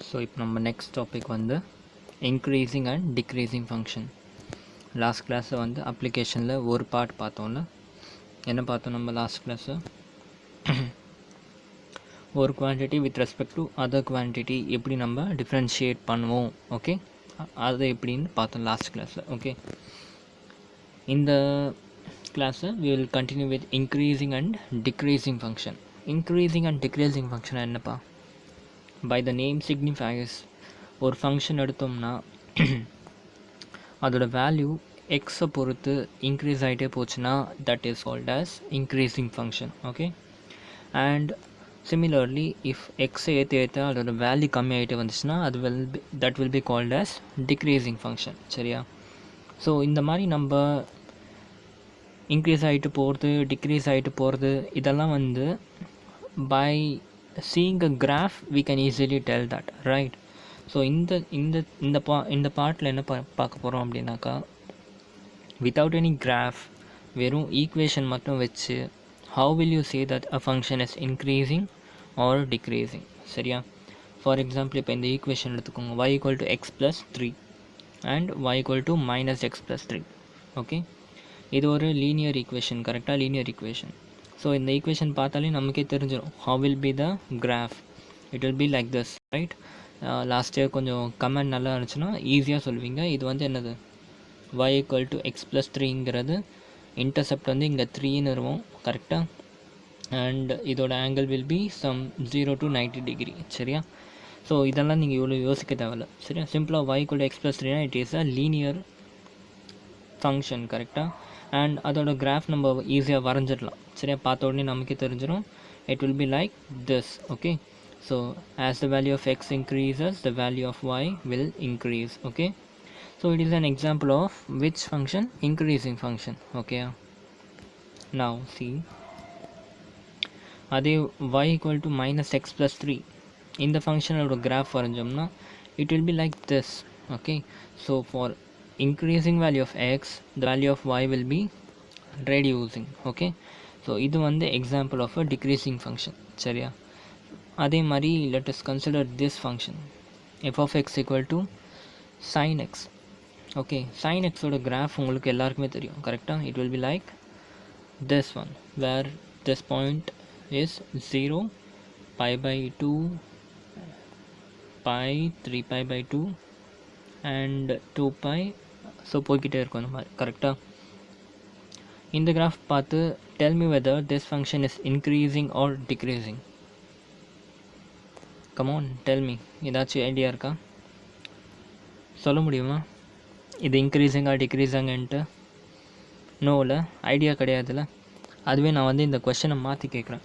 So இப்போ நம்ம next topic வந்து increasing and decreasing function. Last கிளாஸில் வந்து அப்ளிகேஷனில் ஒரு பார்ட் பார்த்தோம்ல. என்ன பார்த்தோம் நம்ம லாஸ்ட் கிளாஸு? ஒரு quantity with respect to other quantity எப்படி நம்ம டிஃப்ரென்ஷியேட் பண்ணுவோம், ஓகே, அது எப்படின்னு பார்த்தோம் லாஸ்ட் கிளாஸில். ஓகே, இந்த கிளாஸை we will continue with increasing and decreasing function. increasing and decreasing function என்னப்பா? by the name signifies ஒரு ஃபங்க்ஷன் எடுத்தோம்னா அதோட வேல்யூ எக்ஸை பொறுத்து இன்க்ரீஸ் ஆகிட்டே போச்சுன்னா that is called as increasing function. Okay, and similarly if எக்ஸை ஏற்ற அதோட வேல்யூ கம்மி ஆகிட்டே வந்துச்சுன்னா அது that will be called as decreasing function. சரியா? ஸோ இந்த மாதிரி நம்ம இன்க்ரீஸ் ஆகிட்டு போகிறது, டிக்ரீஸ் ஆகிட்டு போகிறது, இதெல்லாம் வந்து by seeing a graph we can easily tell that, right? So இந்த பார்ட்டில் என்ன பார்க்க போகிறோம் அப்படின்னாக்கா, without any graph, வெறும் ஈக்குவேஷன் மட்டும் வச்சு how will you say that a function is increasing or decreasing? சரியா? ஃபார் எக்ஸாம்பிள் இப்போ இந்த ஈக்குவேஷன் எடுத்துக்கோங்க, y equal to x plus 3 and y equal to minus x plus 3. Okay, இது ஒரு linear equation, கரெக்டாக லீனியர் ஈக்குவேஷன். ஸோ இந்த equation பார்த்தாலே நமக்கே தெரிஞ்சிடும் how will be the graph. it will be like this, right? Last year கொஞ்சம் comment நல்லா இருந்துச்சுன்னா ஈஸியாக சொல்லுவீங்க. இது வந்து என்னது, y equal to x plus 3ங்கிறது இன்டர்செப்ட் வந்து இங்கே 3ன்னு இருக்கும், கரெக்டாக. அண்ட் இதோட angle will be some 0 to 90 degree. சரியா? ஸோ இதெல்லாம் நீங்கள் இவ்வளோ யோசிக்க தேவையில்ல. சரியா? சிம்பிளாக y equal to x plus 3னா it is a linear function, கரெக்டாக. அண்ட் அதோட கிராஃப் நம்ம ஈஸியாக வரைஞ்சிடலாம். சரியா? பார்த்த உடனே நமக்கே தெரிஞ்சிடும். it will be like this. okay, so as the value of x increases, the value of y will increase. okay, so it is an example of which function? Increasing function. okay, now see, அதே y equal to minus x plus 3 இந்த ஃபங்க்ஷனோட graph வரைஞ்சோம்னா it will be like this. okay, so for increasing value of x, the value of y will be reducing. okay, so இது வந்து example of a decreasing function. சரியா? அதே மாதிரி let us consider this function f of x equal to sin x. okay, sin x ஓட graph உங்களுக்கு எல்லாருக்குமே தெரியும், கரெக்டாக. it will be like this one where this point is 0, pi by 2, pi, 3 pi by 2 and 2 pi. So போய்கிட்டே இருக்கும் அந்த மாதிரி, கரெக்டாக. இந்த கிராஃப் பார்த்து tell me whether this function is increasing or decreasing. come on, tell me. ஏதாச்சும் idea இருக்கா? சொல்ல முடியுமா இது இன்க்ரீஸிங்காக டிக்ரீஸிங்ன்ட்டு? நோவில் ஐடியா கிடையாதுல்ல. அதுவே நான் வந்து இந்த கொஸ்டினை மாற்றி கேட்குறேன்.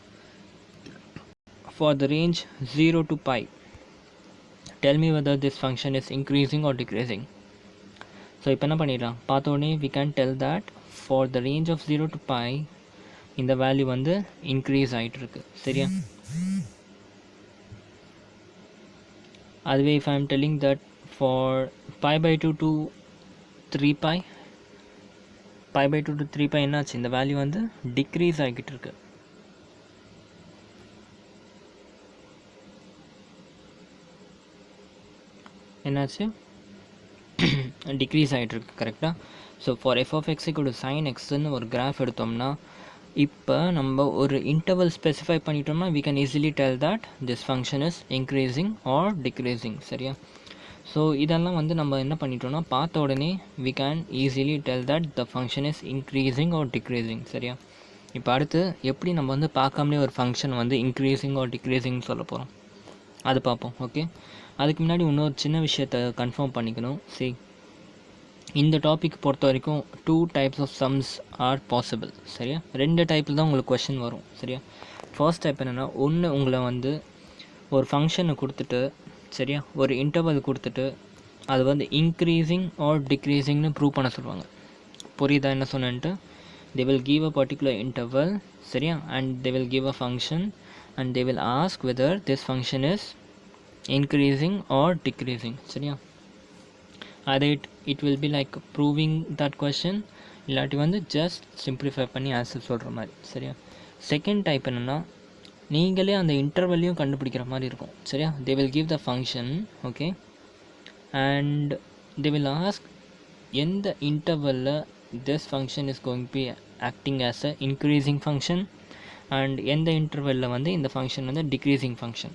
for the range 0 to pi, tell me whether this function is increasing or decreasing. So இப்போ என்ன பண்ணிடலாம், பார்த்த உடனே we can tell that for the range of 0 to pi இந்த வேல்யூ வந்து இன்க்ரீஸ் ஆகிட்டு இருக்கு. சரியா? அதுவே if I am telling that for pi by 2 to 3 pi, pi by 2 to 3 pi என்னாச்சு, இந்த வேல்யூ வந்து டிக்ரீஸ் ஆகிக்கிட்டு இருக்கு. என்னாச்சு, டிக்ரீஸ் ஆகிட்டு இருக்கு, கரெக்டாக. So for F of X equal to sin xன்னு ஒரு கிராஃப் எடுத்தோம்னா இப்போ நம்ம ஒரு இன்டர்வல் ஸ்பெசிஃபை பண்ணிட்டோம்னா we can easily tell that this function is increasing or decreasing. சரியா? ஸோ இதெல்லாம் வந்து நம்ம என்ன பண்ணிட்டோம்னா பார்த்த உடனே we can easily tell that the function is increasing or decreasing. சரியா? இப்போ அடுத்து எப்படி நம்ம வந்து பார்க்காமலே ஒரு ஃபங்க்ஷன் வந்து இன்க்ரீஸிங் ஆர் டிக்ரீஸிங் சொல்ல போகிறோம், அது பார்ப்போம். ஓகே, அதுக்கு முன்னாடி இன்னொரு சின்ன விஷயத்தை கன்ஃபார்ம் பண்ணிக்கணும். சரி, இந்த டாபிக் பொறுத்த வரைக்கும் 2 types of sums are possible. சரியா? 2 டைப்பில் தான் உங்களுக்கு கொஷின் வரும். சரியா? ஃபர்ஸ்ட் டைப் என்னென்னா, ஒன்று உங்களை வந்து ஒரு ஃபங்க்ஷனை கொடுத்துட்டு, சரியா, ஒரு இன்டர்வல் கொடுத்துட்டு அது வந்து இன்க்ரீஸிங் ஆர் டிக்ரீஸிங்னு ப்ரூவ் பண்ண சொல்லுவாங்க. புரியுதா என்ன சொன்னேன்ட்டு? they will give a particular interval, சரியா, and they will give a function and they will ask whether this function is increasing or decreasing. சரியா? அதை it will be like proving that question, இல்லாட்டி வந்து just simplify பண்ணி answer சொல்கிற மாதிரி. சரியா? Second type என்னென்னா, நீங்களே அந்த இன்டர்வெல்லையும் கண்டுபிடிக்கிற மாதிரி இருக்கும். சரியா? They will give the function, okay, and they will ask எந்த இன்டர்வெல்லில் this function is going to be acting as a increasing function and எந்த இன்டர்வெல்லில் வந்து இந்த ஃபங்க்ஷன் வந்து டிக்ரீசிங் ஃபங்க்ஷன்.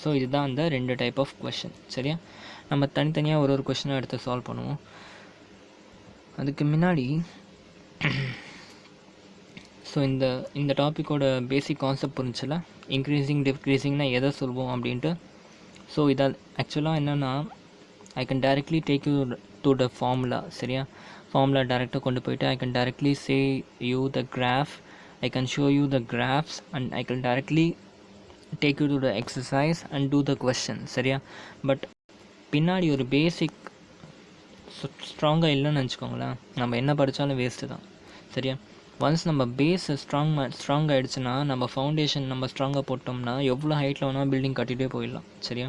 ஸோ இதுதான் அந்த ரெண்டு டைப் ஆஃப் கொஷின். சரியா? நம்ம தனித்தனியாக ஒரு கொஷினாக எடுத்து சால்வ் பண்ணுவோம். அதுக்கு முன்னாடி ஸோ இந்த டாப்பிக்கோட பேசிக் கான்செப்ட் புரிஞ்சில, இன்க்ரீசிங் டிக்ரீசிங்னால் எதை சொல்வோம் அப்படின்ட்டு. ஸோ இதை ஆக்சுவலாக என்னென்னா, I can directly take you to the formula. சரியா? ஃபார்முலா டேரெக்டாக கொண்டு போயிட்டு I can directly say you the graph, I can show you the graphs and I can directly take you to the exercise and do the question. சரியா? But பின்னாடி ஒரு பேசிக் ஸ்ட்ராங்காக இல்லைன்னு நினச்சிக்கோங்களேன், நம்ம என்ன படித்தாலும் வேஸ்ட்டு தான். சரியா? ஒன்ஸ் நம்ம பேஸ் ஸ்ட்ராங் ஆகிடுச்சுன்னா, நம்ம ஃபவுண்டேஷன் நம்ம ஸ்ட்ராங்காக போட்டோம்னா எவ்வளோ ஹைட்டில் வேணால் பில்டிங் கட்டிகிட்டே போயிடலாம். சரியா?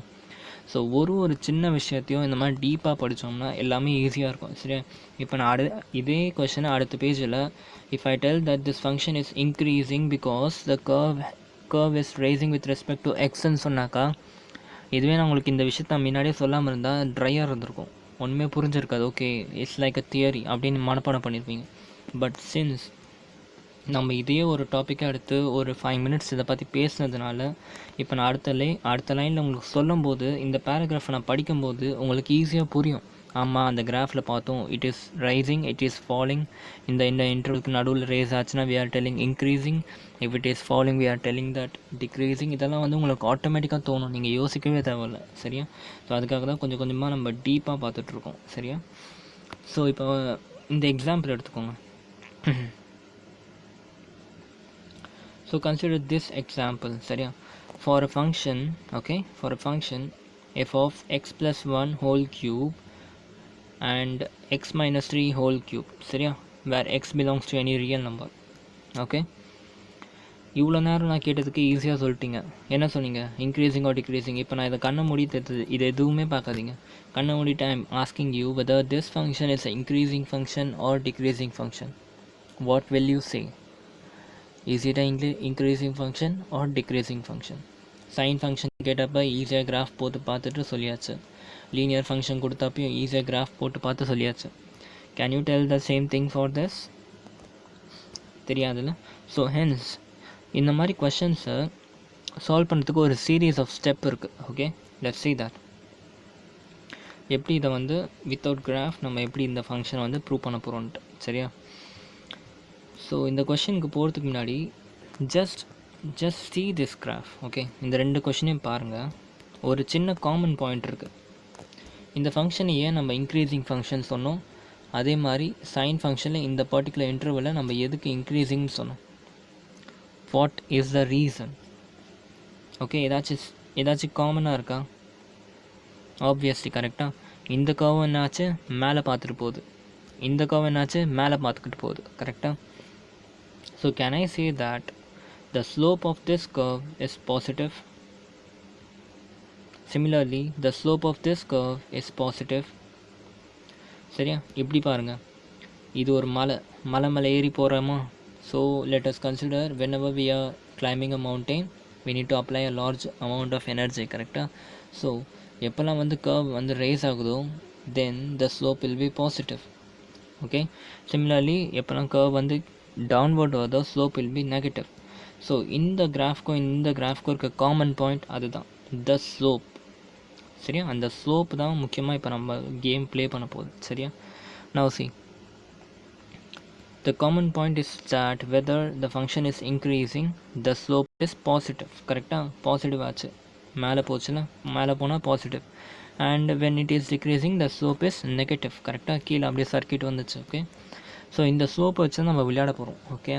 ஸோ ஒரு சின்ன விஷயத்தையும் இந்த மாதிரி டீப்பாக படித்தோம்னா எல்லாமே ஈஸியாக இருக்கும். சரியா? இப்போ நான் இதே கொஷனை அடுத்த பேஜில், if I tell that this function is increasing because the curve is raising with respect to எக்ஸ்ன்னு சொன்னாக்கா, இதுவே நான் உங்களுக்கு இந்த விஷயத்த முன்னாடியே சொல்லாமல் இருந்தால் ட்ரையாக இருந்திருக்கும், ஒன்றுமே புரிஞ்சிருக்காது. Okay, it's like a theory அப்படின்னு மனப்பாடம் பண்ணியிருப்பீங்க. பட் சின்ஸ் நம்ம இதையே ஒரு டாப்பிக்காக எடுத்து ஒரு 5 minutes இதை பற்றி பேசுனதுனால, இப்போ நான் அடுத்த லைனில் உங்களுக்கு சொல்லும்போது, இந்த பேராகிராஃபை நான் படிக்கும்போது உங்களுக்கு ஈஸியாக புரியும். ஆமாம், அந்த கிராஃபில் பார்த்தோம், it is rising, it is falling. இந்த இன்டர்வலுக்கு நடுவில் ரேஸ் ஆச்சுன்னா we are telling increasing, if it is falling we are telling that decreasing. இதெல்லாம் வந்து உங்களுக்கு ஆட்டோமேட்டிக்காக தோணும், நீங்கள் யோசிக்கவே தேவையில்லை. சரியா? ஸோ அதுக்காக தான் கொஞ்சம் கொஞ்சமாக நம்ம டீப்பாக பார்த்துட்ருக்கோம். சரியா? ஸோ இப்போ இந்த எக்ஸாம்பிள் எடுத்துக்கோங்க. So consider this example. சரியா? For a function, okay, for a function f of x plus 1 whole cube and x minus 3 whole cube. சரியா? where x belongs to any real number. okay, இவ்வளோ நேரம் நான் கேட்டதுக்கு ஈஸியாக சொல்லிட்டீங்க. என்ன சொன்னீங்க? Increasing or decreasing. இப்போ நான் இதை கண்ணை மூடி இது எதுவுமே பார்க்காதீங்க. கண்ணை மூடிட்டு I am asking you whether this function is a increasing function or decreasing function. What will you say? Is it an increasing function or decreasing function? Sine function கேட்டப்போ ஈஸியாக கிராஃப் போட்டு பார்த்துட்டு சொல்லியாச்சு. லீனியர் ஃபங்க்ஷன் கொடுத்தப்பையும் ஈஸியாக graph போட்டு பார்த்து சொல்லியாச்சு. Can you tell the same thing for this? தெரியாதுல்ல? ஸோ ஹென்ஸ் இந்த மாதிரி கொஷின்ஸை சால்வ் பண்ணுறதுக்கு ஒரு சீரீஸ் ஆஃப் ஸ்டெப் இருக்குது. Okay, let's see that. எப்படி இதை வந்து வித்தவுட் கிராஃப் நம்ம எப்படி இந்த ஃபங்க்ஷனை வந்து ப்ரூவ் பண்ண போகிறோன்ட்டு. சரியா? ஸோ இந்த கொஷினுக்கு போகிறதுக்கு முன்னாடி just see this graph. Okay, இந்த ரெண்டு கொஷினையும் பாருங்கள். ஒரு சின்ன காமன் பாயிண்ட் இருக்குது. இந்த ஃபங்க்ஷனை ஏன் நம்ம இன்க்ரீசிங் ஃபங்க்ஷன் சொன்னோம், அதே மாதிரி சைன் ஃபங்க்ஷனில் இந்த பர்டிகுலர் இன்டர்வலில் நம்ம எதுக்கு இன்க்ரீசிங்னு சொன்னோம்? What is the reason? Okay, ஏதாச்சும் காமனாக இருக்கா? ஆப்வியஸ்லி கரெக்டாக. இந்த கர்வ் என்னாச்சு? மேலே பார்த்துட்டு போகுது. இந்த கர்வ் என்னாச்சு? மேலே பார்த்துக்கிட்டு போகுது. கரெக்டாக? So can I say that the slope of this curve is positive? Similarly, the slope of this curve is positive. சரியா? இப்படி பாருங்கள், இது ஒரு மலை ஏறி போகிறோமா? So let us consider whenever we are climbing a mountain, we need to apply a large amount of energy. கரெக்டாக? So எப்போல்லாம் வந்து curve வந்து ரேஸ் ஆகுதோ, then the slope will be positive. okay, similarly எப்போல்லாம் curve வந்து downward வருதோ slope will be negative. So இந்த கிராஃப்க்கும் இருக்க காமன் பாயிண்ட் அதுதான், த ஸ்லோப். சரியா? அந்த ஸ்லோப் தான் முக்கியமாக இப்போ நம்ம கேம் ப்ளே பண்ண போகுது. சரியா? Now see, the common point is that whether the function is increasing, the slope is positive. கரெக்டாக? பாசிட்டிவ் ஆச்சு, மேலே போச்சுன்னா, மேலே போனால் positive. And when it is decreasing, the slope is negative. கரெக்டாக? கீழே அப்படியே சர்க்கிட் வந்துச்சு. ஓகே, ஸோ இந்த ஸ்லோப்பை வச்சு நம்ம விளையாட போகிறோம். ஓகே,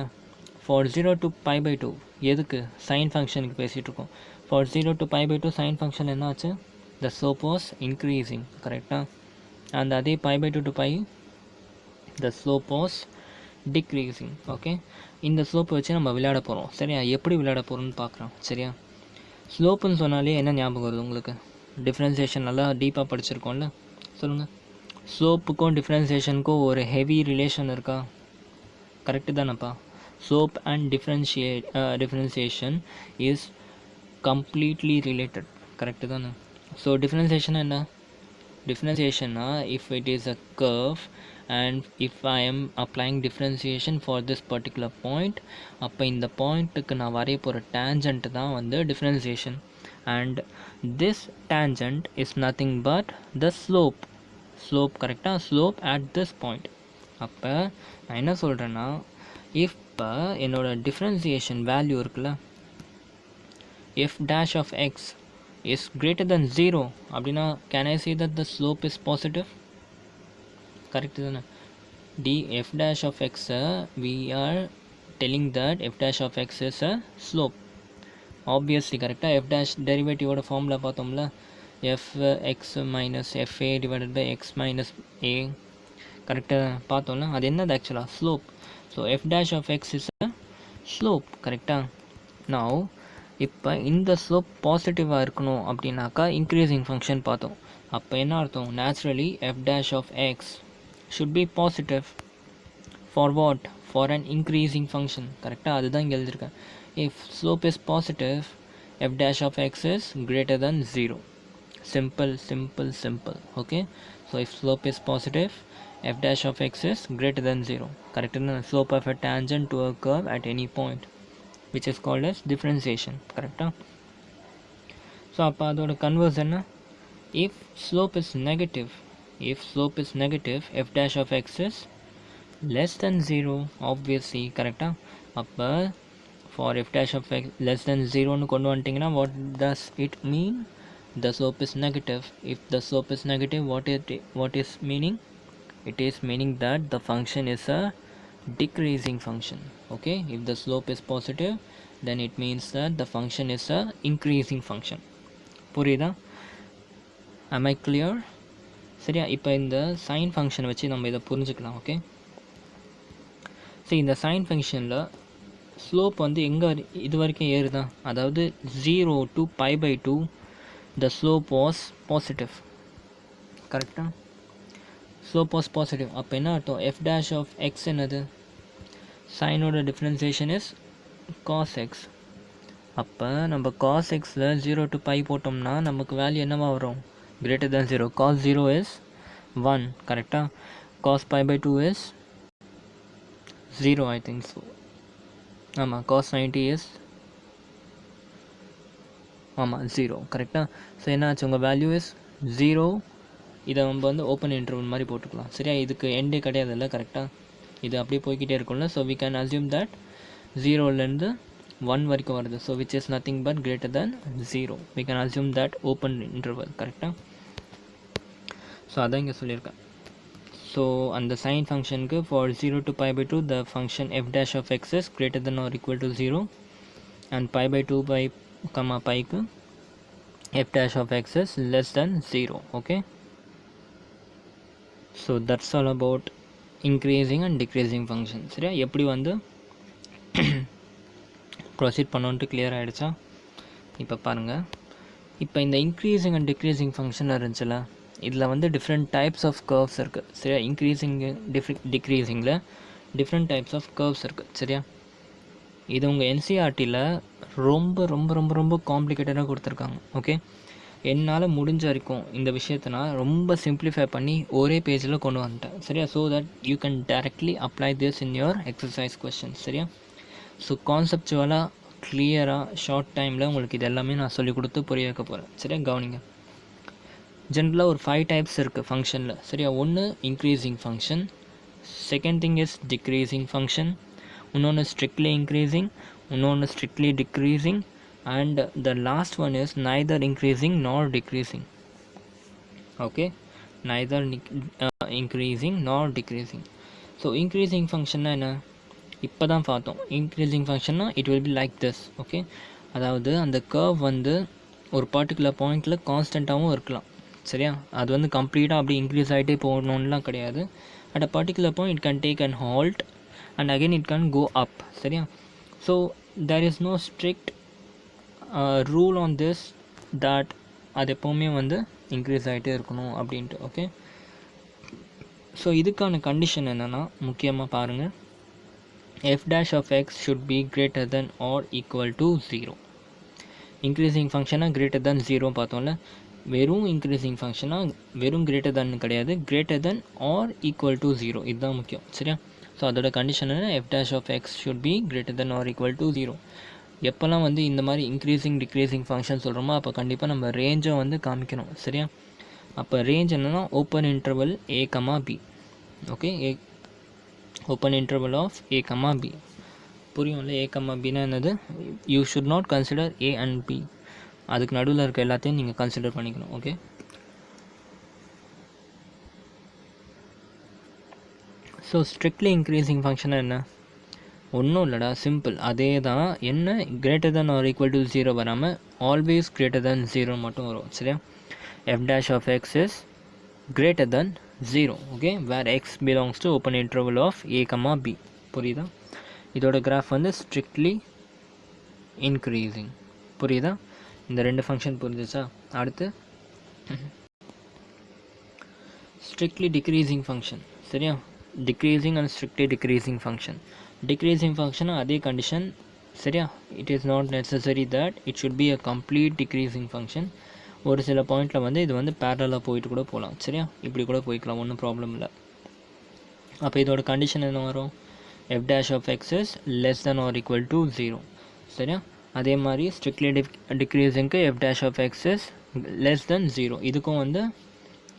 ஃபார் 0 to π/2 எதுக்கு? சைன் ஃபங்க்ஷனுக்கு பேசிகிட்ருக்கோம். ஃபார் 0 to π/2 சைன் ஃபங்க்ஷன் என்ன ஆச்சு? The slope was increasing. கரெக்டாக? அந்த அதே π/2 to π the slope was decreasing. Okay, இந்த ஸ்லோப்பை வச்சு நம்ம விளையாட போகிறோம். சரியா? எப்படி விளையாட போகிறோம்னு பார்க்குறோம். சரியா? ஸ்லோப்புன்னு சொன்னாலே என்ன ஞாபகம் வருது உங்களுக்கு? டிஃப்ரென்சியேஷன் நல்லா டீப்பாக படிச்சிருக்கோம்ல, சொல்லுங்கள். ஸ்லோப்புக்கும் டிஃப்ரென்சியேஷனுக்கும் ஒரு ஹெவி ரிலேஷன் இருக்கா? கரெக்டு தானேப்பா? Slope and differentiation is completely related. Correct தானே? ஸோ டிஃப்ரென்சியேஷன் என்ன? டிஃப்ரென்சியேஷன்னா if it is a curve and if I am applying differentiation for this particular point, அப்போ இந்த பாயிண்ட்டுக்கு நான் வரைய போகிற tangent தான் வந்து differentiation, and this tangent is nothing but the slope கரெக்டாக? slope at this point. அப்போ நான் என்ன சொல்கிறேன்னா, இப்போ என்னோட differentiation வேல்யூ இருக்குல்ல, f dash of x is greater than 0 அப்படின்னா can I say that the slope is positive? Correct தானே? f dash of x we are telling that f dash of x is a slope, obviously. கரெக்டாக? f dash டெரிவேட்டிவோட formula பார்த்தோம்ல, f x minus f a divided by x minus a. கரெக்டாக பார்த்தோம்ல? அது என்னது ஆக்சுவலாக? Slope. So f dash of x is a slope. கரெக்டாக? now இப்போ இந்த ஸ்லோப் பாசிட்டிவாக இருக்கணும் அப்படின்னாக்கா இன்க்ரீஸிங் ஃபங்க்ஷன் பார்த்தோம். அப்போ என்ன அர்த்தம்? Naturally F dash of X should be positive. For what? For an increasing function. கரெக்டாக? அதுதான் இங்கே எழுதியிருக்கேன். If slope is positive, F dash of X is greater than 0. simple. Okay, so if slope is positive, f dash of x is greater than 0. Correct? Slope of a tangent to a curve at any point, which is called as differentiation. Correct? So appa adoda converse enna? If slope is negative, f dash of x is less than 0, obviously. Correct? Appa for f dash of x less than 0 nu kondu vantingna, what does it mean? The slope is negative. If the slope is negative, what is meaning? It is meaning that the function is a decreasing function. Okay, if the slope is positive, then it means that the function is a increasing function. புரியுதா? am I clear? சரியா? இப்போ இந்த sin function வச்சு நம்ம இதை புரிஞ்சுக்கலாம். Okay, சரி, இந்த sin functionல ஸ்லோப் வந்து எங்கே இது வரைக்கும் ஏறுதா? அதாவது 0 to π/2 the slope was positive. கரெக்டா? slope was positive. அப்போ என்ன அர்த்தம்? f dash of x என்னது? சைனோட டிஃப்ரென்சியேஷன் இஸ் cos x. அப்போ நம்ம cos xல 0 to π போட்டோம்னா நமக்கு வேல்யூ என்னவா வரும்? greater than 0. cos 0 is 1. கரெக்டா? cos π/2 is 0, I think so. ஆமாம், cos 90 is 0. கரெக்டாக? ஸோ என்னாச்சு? உங்கள் வேல்யூ இஸ் 0. இதை நம்ம வந்து ஓப்பன் இன்டர்வல் மாதிரி போட்டுக்கலாம். சரியா? இதுக்கு எண்டே கிடையாது இல்லை? கரெக்டாக? இது அப்படியே போய்கிட்டே இருக்கும்ல. So we can assume that 0லேருந்து 1 வரைக்கும் வருது. So which is nothing but greater than 0. We can assume that open interval. கரெக்டாக? ஸோ அதான் இங்கே சொல்லியிருக்கேன். ஸோ அந்த சைன் ஃபங்க்ஷனுக்கு for 0 to π/2 the function f dash of x is greater than or equal to 0, and π/2 πக்கு f dash of x is less than 0. Okay, so that's all about increasing and decreasing functions. சரியா? எப்படி வந்து proceed பண்ணோன்ட்டு clear ஆகிடுச்சா? இப்போ பாருங்கள், இப்போ இந்த increasing and decreasing function இருந்துச்சுல, இதில் வந்து டிஃப்ரெண்ட் டைப்ஸ் ஆஃப் கர்வ்ஸ் இருக்குது. சரியா? இன்க்ரீஸிங்கு டிக்ரீஸிங்கில் டிஃப்ரெண்ட் டைப்ஸ் ஆஃப் கர்வ்ஸ் இருக்குது. சரியா? இது உங்கள் என்சிஆர்டியில் ரொம்ப ரொம்ப ரொம்ப ரொம்ப காம்ப்ளிகேட்டடாக கொடுத்துருக்காங்க. ஓகே, என்னால் முடிஞ்ச வரைக்கும் இந்த விஷயத்தை நான் ரொம்ப சிம்பிளிஃபை பண்ணி ஒரே பேஜில் கொண்டு வந்துட்டேன். சரியா? So that you can directly apply this in your exercise question. சரியா? ஸோ கான்செப்டுவலாக கிளியராக ஷார்ட் டைமில் உங்களுக்கு இது எல்லாமே நான் சொல்லிக் கொடுத்து புரிய வைக்க போகிறேன். சரியா? கவனிங்க. ஜென்ரலாக ஒரு 5 டைப்ஸ் இருக்குது ஃபங்க்ஷனில். சரியா? ஒன்று increasing function, second thing is decreasing function, இன்னொன்று ஸ்ட்ரிக்ட்லி இன்க்ரீஸிங், இன்னொன்று strictly decreasing, and the last one is neither increasing nor decreasing. Okay, neither increasing nor decreasing. So increasing function என்ன? இப்போ தான் பார்த்தோம். increasing functionனா it will be like this. okay, அதாவது அந்த curve வந்து ஒரு பர்டிகுலர் பாயிண்டில் கான்ஸ்டண்ட்டாகவும் இருக்கலாம். சரியா? அது வந்து கம்ப்ளீட்டாக அப்படி இன்க்ரீஸ் ஆகிட்டே போகணுன்னுலாம் கிடையாது. at a particular point it can take an halt and again it can go up. சரியா? so there is no strict rule on this that அது எப்போவுமே வந்து இன்க்ரீஸ் ஆகிட்டே இருக்கணும் அப்படின்ட்டு. ஓகே, ஸோ இதுக்கான கண்டிஷன் என்னென்னா முக்கியமாக பாருங்கள், f dash of x should be greater than or equal to 0. Increasing ஃபங்க்ஷனாக கிரேட்டர் தேன் 0 பார்த்தோம்ல, வெறும் இன்க்ரீசிங் ஃபங்க்ஷனாக வெறும் கிரேட்டர் தேன் கிடையாது, greater than or equal to 0, இதுதான் முக்கியம். சரியா? ஸோ அதோட கண்டிஷன் என்ன, f dash of x should be greater than or equal to 0. எப்போல்லாம் வந்து இந்த மாதிரி இன்க்ரீசிங் டிக்ரீசிங் ஃபங்க்ஷன் சொல்கிறோமோ அப்போ கண்டிப்பாக நம்ம ரேஞ்சை வந்து காமிக்கணும். சரியா? அப்போ ரேஞ்ச் என்னென்னா open interval a, b. Okay, open interval of a, b. புரியும்ல? a, bனா என்னது, you should not consider a and b, அதுக்கு நடுவில் இருக்க எல்லாத்தையும் நீங்கள் கன்சிடர் பண்ணிக்கணும். Okay, so strictly increasing function என்ன, ஒன்றும் இல்லைடா, சிம்பிள், அதே தான். என்ன, greater than or equal to 0 வராமல் ஆல்வேஸ் கிரேட்டர் தேன் 0 மட்டும் வரும். சரியா? f dash of x is greater than 0, okay, where x belongs to open interval of a, b. புரியுதா? இதோட கிராஃப் வந்து ஸ்ட்ரிக்ட்லி இன்க்ரீசிங். புரியுதா? இந்த ரெண்டு ஃபங்க்ஷன் புரிஞ்சிச்சா? அடுத்து ஸ்ட்ரிக்ட்லி டிக்ரீசிங் ஃபங்க்ஷன். சரியா? Decreasing and strictly decreasing function. Decreasing function அதே கண்டிஷன். சரியா? It is not necessary that it should be a complete decreasing function. ஒரு சில பாயிண்டில் வந்து இது வந்து பேரலாக போயிட்டு கூட போகலாம். சரியா? இப்படி கூட போய்க்கலாம், ஒன்றும் ப்ராப்ளம் இல்லை. அப்போ இதோட கண்டிஷன் என்ன வரும், f dash of x is less than or equal to 0. சரியா? அதே மாதிரி strictly டிக்ரீசிங்க்கு f dash of x is less than 0. இதுக்கும் வந்து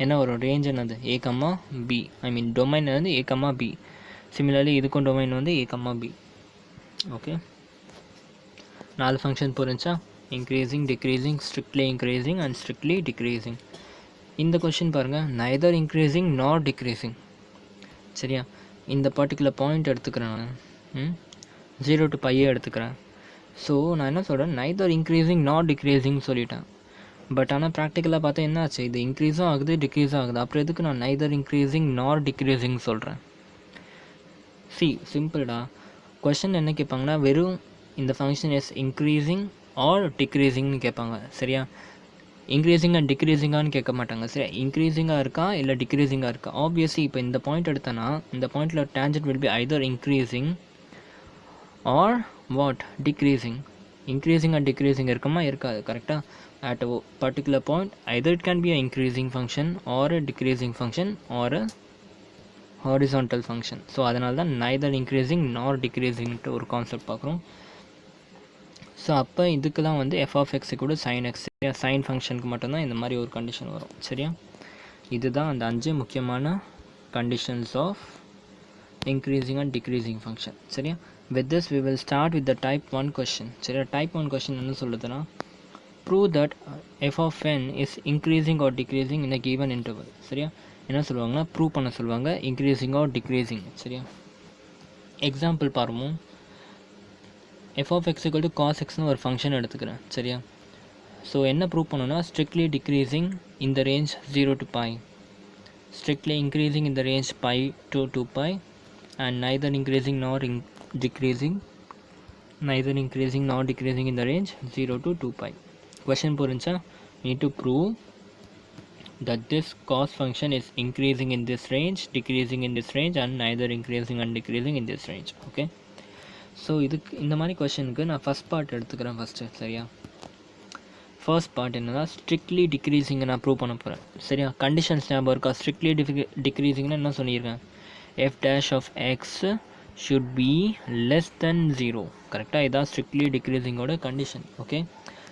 என்ன வரும், ரேஞ்ச் என்னது, a, b. I mean domain வந்து a, b. சிமிலர்லி இதுக்கும் டொமைன் வந்து a, b. ஓகே, 4 ஃபங்க்ஷன் புரிஞ்சா, increasing, decreasing, strictly increasing and strictly decreasing. இந்த கொஷின் பாருங்கள், நைதர் இன்க்ரீசிங் நாட் டிக்ரீசிங். சரியா? இந்த பர்டிகுலர் பாயிண்ட் எடுத்துக்கிறேன் நான், 0 to π எடுத்துக்கிறேன். ஸோ நான் என்ன சொல்கிறேன், நைதர் இன்க்ரீசிங் நாட் டிக்ரீசிங் சொல்லிட்டேன். பட் ஆனால் ப்ராக்டிக்கலாக பார்த்தா என்ன ஆச்சு, இது இன்க்ரீஸும் ஆகுது டிக்ரீஸும் ஆகுது. அப்புறம் எதுக்கு நான் நைதர் இன்க்ரீசிங் நாட் டிக்ரீசிங் சொல்கிறேன்? சிம்பிள்டா. கொஷின் என்ன கேட்பாங்கன்னா, வெறும் இந்த ஃபங்க்ஷன் இஸ் இன்க்ரீசிங் ஆர் டிக்ரீசிங்னு கேட்பாங்க. சரியா? இன்க்ரீசிங் அண்ட் டிக்ரீசிங்கான்னு கேட்க மாட்டாங்க. சரி, இன்க்ரீசிங்காக இருக்கா இல்லை டிக்ரீசிங்காக இருக்கா? ஆப்வியஸ்லி இப்போ இந்த பாயிண்ட் எடுத்தேன்னா இந்த பாயிண்டில் tangent will be either increasing or what, decreasing. Increasing and decreasing இருக்குமா, இருக்காது. கரெக்டாக? At a particular point either it can be a increasing function or a decreasing function or a horizontal function. So அதனால தான் neither increasing நார் டிக்ரீசிங்ட்டு ஒரு concept பார்க்குறோம். So அப்போ இதுக்கெல்லாம் வந்து f of x கூட sin x, சைன் ஃபங்க்ஷனுக்கு மட்டும்தான் இந்த மாதிரி ஒரு கண்டிஷன் வரும். சரியா? இதுதான் அந்த 5 முக்கியமான conditions of increasing and decreasing function. சரியா? With this we will start with the type 1 question. சரியா? டைப் 1 question என்ன சொல்லுதுன்னா, prove that f of n is increasing or decreasing in a given interval. சரியா? என்ன சொல்லுவாங்கன்னா, ப்ரூவ் பண்ண சொல்லுவாங்க, increasing or decreasing. சரியா? எக்ஸாம்பிள் பாருவோம். f of x equal to cos xன்னு ஒரு ஃபங்க்ஷன் எடுத்துக்கிறேன். சரியா? ஸோ என்ன ப்ரூவ் பண்ணணும்னா, strictly decreasing in the range 0 to π, strictly increasing in the range π to 2π, and neither increasing nor decreasing, neither increasing nor decreasing in the range 0 to 2π. Question புரிஞ்சா, need to prove that this cos function is increasing in this range, decreasing in this range, and neither increasing and decreasing in this range. Okay, so இதுக்கு இந்த மாதிரி கொஷனுக்கு நான் first part எடுத்துக்கிறேன் first. சரியா? First part என்னன்னா, strictly டிக்ரீசிங்கை நான் prove பண்ண போகிறேன். சரியா? கண்டிஷன்ஸ் ஞாபகம் இருக்கா? ஸ்ட்ரிக்ட்லி டிக்ரீசிங்னா என்ன சொல்லியிருக்கேன், f dash of x should be less than 0. கரெக்டாக? இதான் ஸ்ட்ரிக்ட்லி டிக்ரீசிங்கோட கண்டிஷன். ஓகே,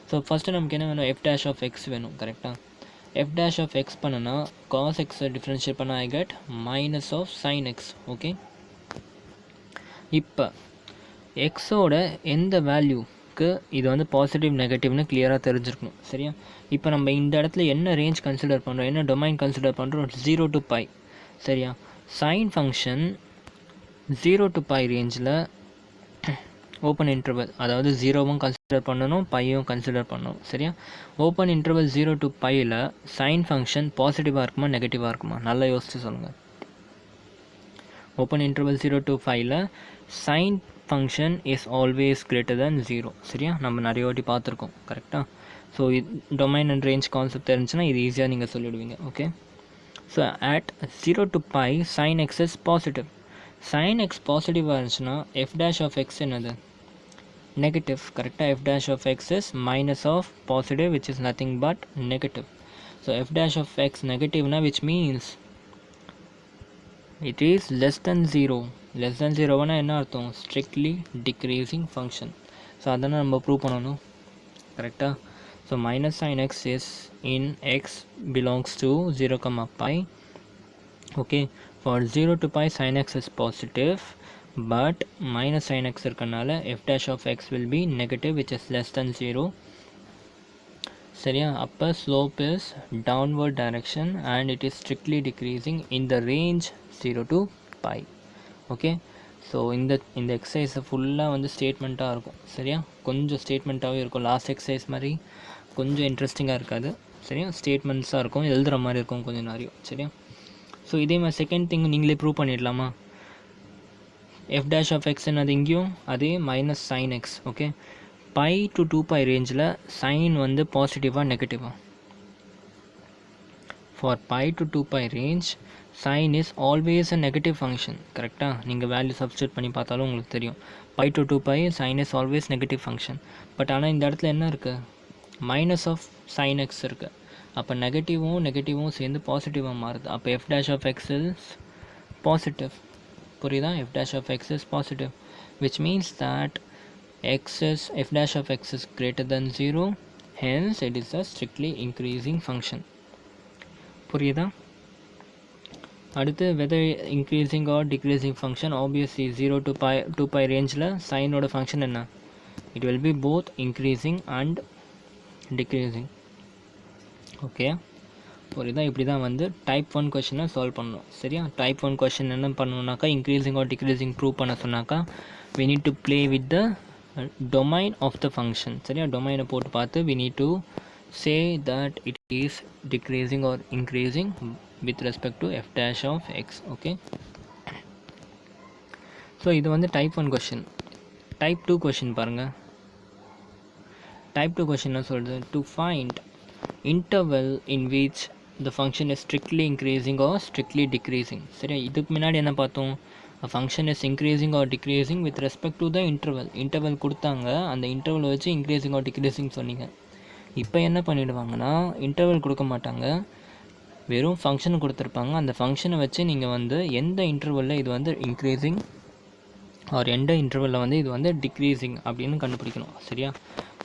ஸோ ஃபஸ்ட்டு நமக்கு என்ன வேணும், f dash of x வேணும். கரெக்டாக? f dash of x பண்ணனா cos x டிஃப்ரென்ஷியேட் பண்ண I get minus of sin x. Okay, இப்போ எக்ஸோட எந்த வேல்யூக்கு இது வந்து பாசிட்டிவ் நெகட்டிவ்னு கிளியராக தெரிஞ்சிருக்கணும். சரியா? இப்போ நம்ம இந்த இடத்துல என்ன ரேஞ்ச் கன்சிடர் பண்ணுறோம், என்ன டொமைன் கன்சிடர் பண்ணுறோம், 0 to π. சரியா? சைன் ஃபங்க்ஷன் 0 to π ரேஞ்சில் ஓப்பன் இன்டர்வல், அதாவது 0வும் கன்சிடர் பண்ணணும், பையும் கன்சிடர் பண்ணணும். சரியா? ஓப்பன் இன்டர்வல் 0 to πயில் சைன் ஃபங்க்ஷன் பாசிட்டிவாக இருக்குமா நெகட்டிவாக இருக்குமா, நல்லா யோசிச்சு சொல்லுங்கள். ஓப்பன் இன்டர்வல் 0 to 5ல் sine function is always greater than 0. சரியா? நம்ம நிறைய வாட்டி பார்த்துருக்கோம். கரெக்டாக? ஸோ டொமைன் அண்ட் ரேஞ்ச் கான்செப்ட் தெரிஞ்சுன்னா இது ஈஸியாக நீங்கள் சொல்லிவிடுவீங்க. Okay, so at 0 to pi sin x is positive. sin x பாசிட்டிவாக இருந்துச்சுன்னா f dash of x என்னது negative. கரெக்டாக f dash of x is minus of positive which is nothing but negative. So f dash of x negative na, which means it is less than 0. less than 0 னா என்ன அர்த்தம் strictly decreasing function. So அதனை நம்ம prove பண்ணணும் கரெக்டாக. So minus sin x is in x belongs to 0 comma pi. okay, for 0 to pi sin x is positive but minus sin x இருக்கனால f dash of x will be negative which is less than 0. சரியா, அப்போ slope is downward direction and it is strictly decreasing in the range 0 to pi. okay, so இந்த எக்ஸசைஸை ஃபுல்லாக வந்து ஸ்டேட்மெண்ட்டாக இருக்கும். சரியா, கொஞ்சம் ஸ்டேட்மெண்ட்டாகவே இருக்கும். லாஸ்ட் எக்ஸசைஸ் மாதிரி கொஞ்சம் இன்ட்ரெஸ்டிங்காக இருக்காது. சரியா, ஸ்டேட்மெண்ட்ஸாக இருக்கும், எழுதுகிற மாதிரி இருக்கும் கொஞ்சம் நிறைய. சரியா, ஸோ இதே மாதிரி செகண்ட் திங் நீங்களே ப்ரூவ் பண்ணிடலாமா? f dash of x என்னது இங்கேயும் அதே minus sine X. Okay, pi to 2π ரேஞ்சில் சைன் வந்து பாசிட்டிவாக நெகட்டிவாக? For pi to 2π range sine is always a negative function. கரெக்டாக, நீங்கள் வேல்யூ சப்ஸ்டியூட் பண்ணி பார்த்தாலும் உங்களுக்கு தெரியும். Pi to 2π sine is always negative function. But ஆனால் இந்த இடத்துல என்ன இருக்குது? மைனஸ் ஆஃப் சைன் எக்ஸ் இருக்குது. அப்போ நெகட்டிவும் சேர்ந்து பாசிட்டிவாக மாறுது. அப்போ f dash of x is positive. புரியுதா? f dash of x is positive which means that f dash of x is greater than 0, hence it is a strictly increasing function. புரியுதா? அடுத்து whether increasing or decreasing function, obviously 0 to 2π ரேஞ்சில் சைனோட function என்ன? it will be both increasing and decreasing. Okay, புரியுதா? இப்படி தான் வந்து type 1 கொஷினை solve பண்ணணும். சரியா, டைப் 1 கொஷின் என்ன பண்ணணுன்னாக்கா இன்க்ரீசிங் ஆர் டிக்ரீசிங் ப்ரூவ் பண்ண சொன்னாக்கா we need to play with the domain of the function. சரியா, டொமைனை போட்டு பார்த்து we need to say that it is decreasing or increasing with respect to f dash of x. okay, so இது வந்து type 1 question. Type 2 question பாருங்கள். Type 2 question என்ன சொல்கிறது? To find interval in which the function is strictly increasing or strictly decreasing. சரியா, இதுக்கு முன்னாடி என்ன பார்த்தோம்? a function is increasing or decreasing with respect to the interval கொடுத்தாங்க, அந்த இன்டர்வல் வச்சு increasing or decreasing சொன்னீங்க. இப்போ என்ன பண்ணிடுவாங்கன்னா இன்டர்வல் கொடுக்க மாட்டாங்க, வெறும் ஃபங்க்ஷன் கொடுத்துருப்பாங்க. அந்த ஃபங்க்ஷனை வச்சு நீங்கள் வந்து எந்த இன்டர்வலில் இது வந்து இன்க்ரீசிங் ஆர் எந்த இன்டர்வலில் வந்து இது வந்து டிக்ரீசிங் அப்படின்னு கண்டுபிடிக்கணும். சரியா,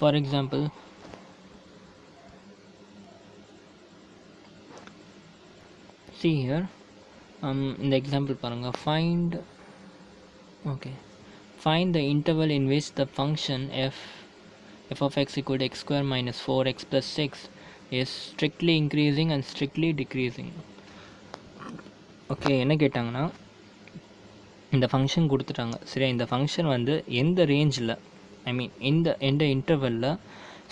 ஃபார் எக்ஸாம்பிள் see here, இந்த எக்ஸாம்பிள் பாருங்கள். find the interval in which the function f of x equal to x square minus 4x plus 6 is strictly increasing and strictly decreasing. Okay, என்ன கேட்டாங்கன்னா இந்த ஃபங்க்ஷன் கொடுத்துட்டாங்க. சரியா, இந்த ஃபங்க்ஷன் வந்து எந்த ரேஞ்சில், ஐ மீன் எந்த இன்டர்வலில்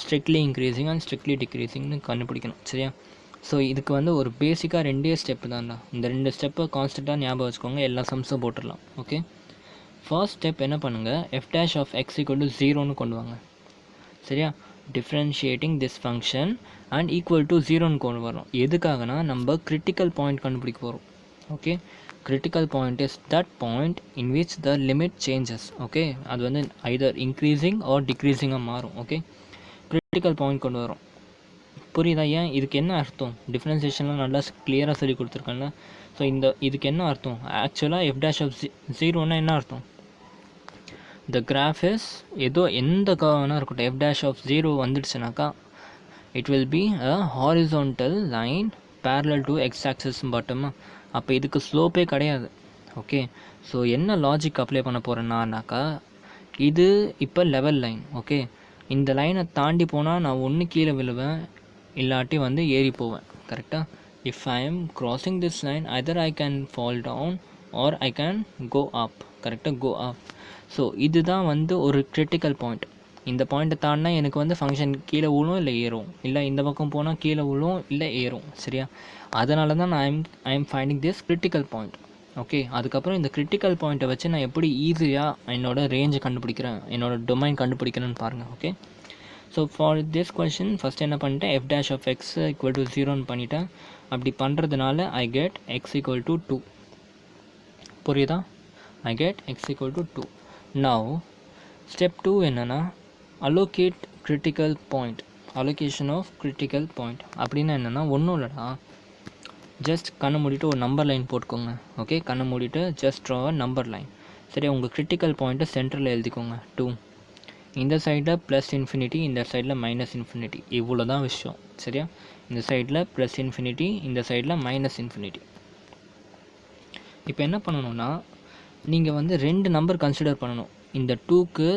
ஸ்ட்ரிக்ட்லி இன்க்ரீசிங் அண்ட் ஸ்ட்ரிக்ட்லி டிக்ரீசிங்னு கண்டுபிடிக்கணும். சரியா, ஸோ இதுக்கு வந்து ஒரு பேசிக்காக 2 ஸ்டெப்பு தான்டா. இந்த 2 ஸ்டெப்பை கான்ஸ்டண்ட்டாக ஞாபகம் வச்சுக்கோங்க, எல்லா சம்ஸும் போட்டுடலாம். ஓகே, ஃபர்ஸ்ட் ஸ்டெப் என்ன பண்ணுங்கள்? f dash of x equal to 0ன்னு கொண்டு வாங்க. சரியா, differentiating this function and equal to 0ன்னு கொண்டு வரோம். எதுக்காகனா நம்ம கிரிட்டிக்கல் பாயிண்ட் கண்டுபிடிக்க போகிறோம். Okay, critical point is that point in which the limit changes. Okay, அது வந்து ஐதர் இன்க்ரீசிங் ஆர் டிக்ரீசிங்காக மாறும். ஓகே, கிரிட்டிக்கல் பாயிண்ட் கொண்டு வரோம். புரியுதா? ஏன் இதுக்கு என்ன அர்த்தம்? டிஃப்ரென்சியேஷன்லாம் நல்லா கிளியராக சொல்லி கொடுத்துருக்கேன்ல. ஸோ இதுக்கு என்ன அர்த்தம்? ஆக்சுவலாக f dash of 0ன்னா என்ன அர்த்தம்? the graph is எந்த கர்வ்னா இருக்கட்டும், f dash of 0 வந்துடுச்சுனாக்கா it will be a horizontal line parallel to x axis bottom. அப்போ இதுக்கு ஸ்லோப்பே கிடையாது. ஓகே, ஸோ என்ன லாஜிக் அப்ளை பண்ண போகிறேன்னாக்கா இது இப்போ லெவல் லைன். ஓகே, இந்த லைனை தாண்டி போனால் நான் ஒன்று கீழே விழுவேன், இல்லாட்டி வந்து ஏறி போவேன். கரெக்டாக, if I am crossing this line either I can fall down or I can go up. கரெக்டாக, go up. ஸோ இதுதான் வந்து ஒரு கிரிட்டிக்கல் பாயிண்ட். இந்த பாயிண்ட்டை தாண்டினா எனக்கு வந்து ஃபங்க்ஷன் கீழே விழும் இல்லை ஏறும், இல்லை இந்த பக்கம் போனால் கீழே விழும் இல்லை ஏறும். சரியா, அதனால தான் I am finding this critical point. Okay, அதுக்கப்புறம் இந்த கிரிட்டிக்கல் பாயிண்ட்டை வச்சு நான் எப்படி ஈஸியாக என்னோடய ரேஞ்சை கண்டுபிடிக்கிறேன், என்னோடய டொமைன் கண்டுபிடிக்கிறேன்னு பாருங்கள். Okay, so for this question first என்ன பண்ணிட்டேன், f dash of x equal to 0ன்னு பண்ணிட்டேன். அப்படி பண்ணுறதுனால I get x equal to 2. புரியுதா? I get x equal to 2. Now step 2 என்னன்னா allocate critical point, allocation of critical point. அப்படின்னா என்னன்னா ஒன்றும் இல்லைடா, ஜஸ்ட் கண்ணை மூடிட்டு ஒரு நம்பர் லைன் போட்டுக்கோங்க. ஓகே, கண்ணை மூடிட்டு ஜஸ்ட் ட்ரா அ நம்பர் லைன். சரியா? உங்கள் கிரிட்டிக்கல் பாயிண்ட்டை சென்டரில் எழுதிக்கோங்க 2. இந்த சைடில் ப்ளஸ் இன்ஃபினிட்டி, இந்த சைடில் மைனஸ் இன்ஃபினிட்டி. இவ்வளோ தான் விஷயம். சரியா? இந்த சைடில் ப்ளஸ் இன்ஃபினிட்டி, இந்த சைடில் மைனஸ் இன்ஃபினிட்டி. இப்போ என்ன பண்ணணும்னா, நீங்கள் வந்து 2 நம்பர் கன்சிடர் பண்ணணும். இந்த 2க்கு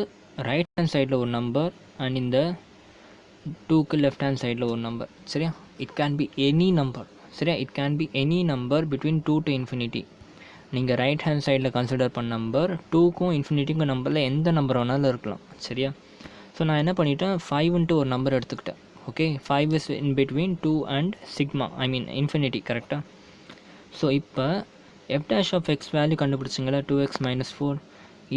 ரைட் ஹேண்ட் சைடில் ஒரு நம்பர் அண்ட் இந்த 2க்கு லெஃப்ட் ஹேண்ட் சைடில் ஒரு நம்பர். சரியா? It can be any number. சரியா? It can be any number between 2 to infinity. நீங்கள் ரைட் ஹேண்ட் சைடில் கன்சிடர் பண்ண நம்பர் 2க்கும் இன்ஃபினிட்டிக்கும் நம்பரில் எந்த நம்பர் வேணாலும் இருக்கலாம். சரியா? ஸோ நான் என்ன பண்ணிட்டேன், 5ன்ட்டு ஒரு நம்பர் எடுத்துக்கிட்டேன். Okay, 5 is in between 2 and sigma, I mean infinity. கரெக்டாக? ஸோ இப்போ f dash of x value கண்டுபிடிச்சிங்களா, 2x - 4.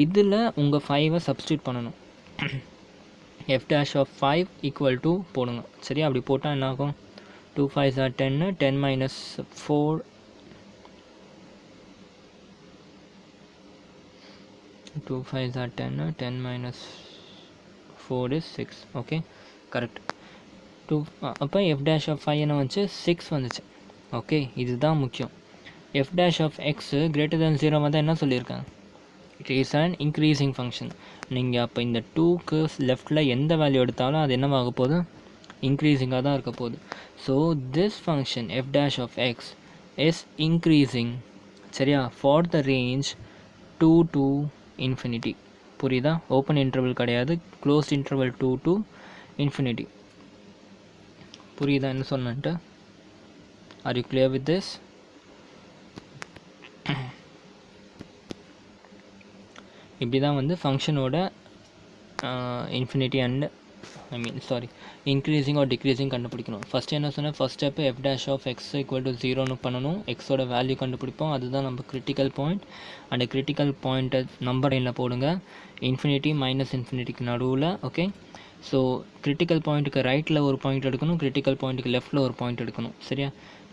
இதில் உங்கள் 5ஐ சப்ஸ்டியூட் பண்ணணும். F dash of 5 equal to போடுங்க. சரியா? அப்படி போட்டால் என்ன ஆகும், 2 5s are 10, 10 - 4, 2 5s are 10, 10 - 4 is 6. Okay, correct. அப்போ எஃப் டேஷ் ஆஃப் 5 என்ன வந்துச்சு, 6 வந்துச்சு. ஓகே, இதுதான் முக்கியம். F dash of X greater than 0 வந்து என்ன சொல்லியிருக்காங்க, it is an increasing function. நீங்கள் அப்போ இந்த 2க்கு லெஃப்டில் எந்த வேல்யூ எடுத்தாலும் அது என்னவாக போகுது, இன்க்ரீஸிங்காக தான் இருக்க போகுது. So this function f dash of X is increasing. சரியா? For the range 2 to infinity. புரியுதா? ஓப்பன் இன்டர்வல் கிடையாது, க்ளோஸ்ட் இன்டர்வல் 2 to infinity. புரியுதா என்ன சொன்னேன்ட்டு? Are you clear with this? இப்படி தான் வந்து ஃபங்க்ஷனோட infinity and increasing or decreasing கண்டுபிடிக்கணும். ஃபஸ்ட்டு என்ன சொன்னால், first step f dash of x equal to 0ன்னு பண்ணணும். எக்ஸோட வேல்யூ கண்டுபிடிப்போம், அதுதான் நம்ம கிரிட்டிக்கல் பாயிண்ட். அந்த கிரிட்டிக்கல் பாயிண்ட்டை நம்பர் லைனில் போடுங்க, இன்ஃபினிட்டி மைனஸ் இன்ஃபினிட்டிக்கு நடுவில். ஓகே, ஸோ கிரிட்டிக்கல் பாயிண்ட்டுக்கு ரைட்டில் ஒரு பாயிண்ட் எடுக்கணும், கிரிட்டிக்கல் பாயிண்ட்டுக்கு லெஃப்ட்டில் ஒரு பாயிண்ட் எடுக்கணும். சரியா?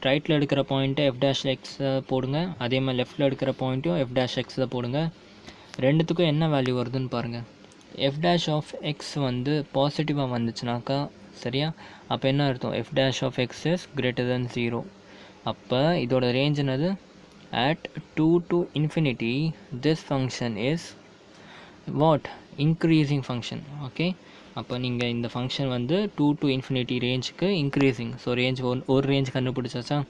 ரைட்டில் எடுக்கிற பாயிண்ட்டை எஃப் டேஷ் எக்ஸை போடுங்க, அதே மாதிரி லெஃப்ட்டில் எடுக்கிற பாயிண்ட்டையும் எஃப் டேஷ் எக்ஸை போடுங்க. ரெண்டுத்துக்கும் என்ன வேல்யூ வருதுன்னு பாருங்கள். எஃப் டேஷ் ஆஃப் எக்ஸ் வந்து பாசிட்டிவாக வந்துச்சுனாக்கா, சரியா, அப்போ என்ன அர்த்தம், F dash of X is greater than 0. அப்போ இதோட ரேஞ்ச் என்னது, at 2 to infinity this function is what, increasing function. Okay, அப்போ நீங்கள் இந்த ஃபங்க்ஷன் வந்து 2 to infinity ரேஞ்சுக்கு இன்க்ரீஸிங். ஸோ ரேஞ்ச் ஒரு ரேஞ்ச் கண்டுபிடிச்சாச்சா.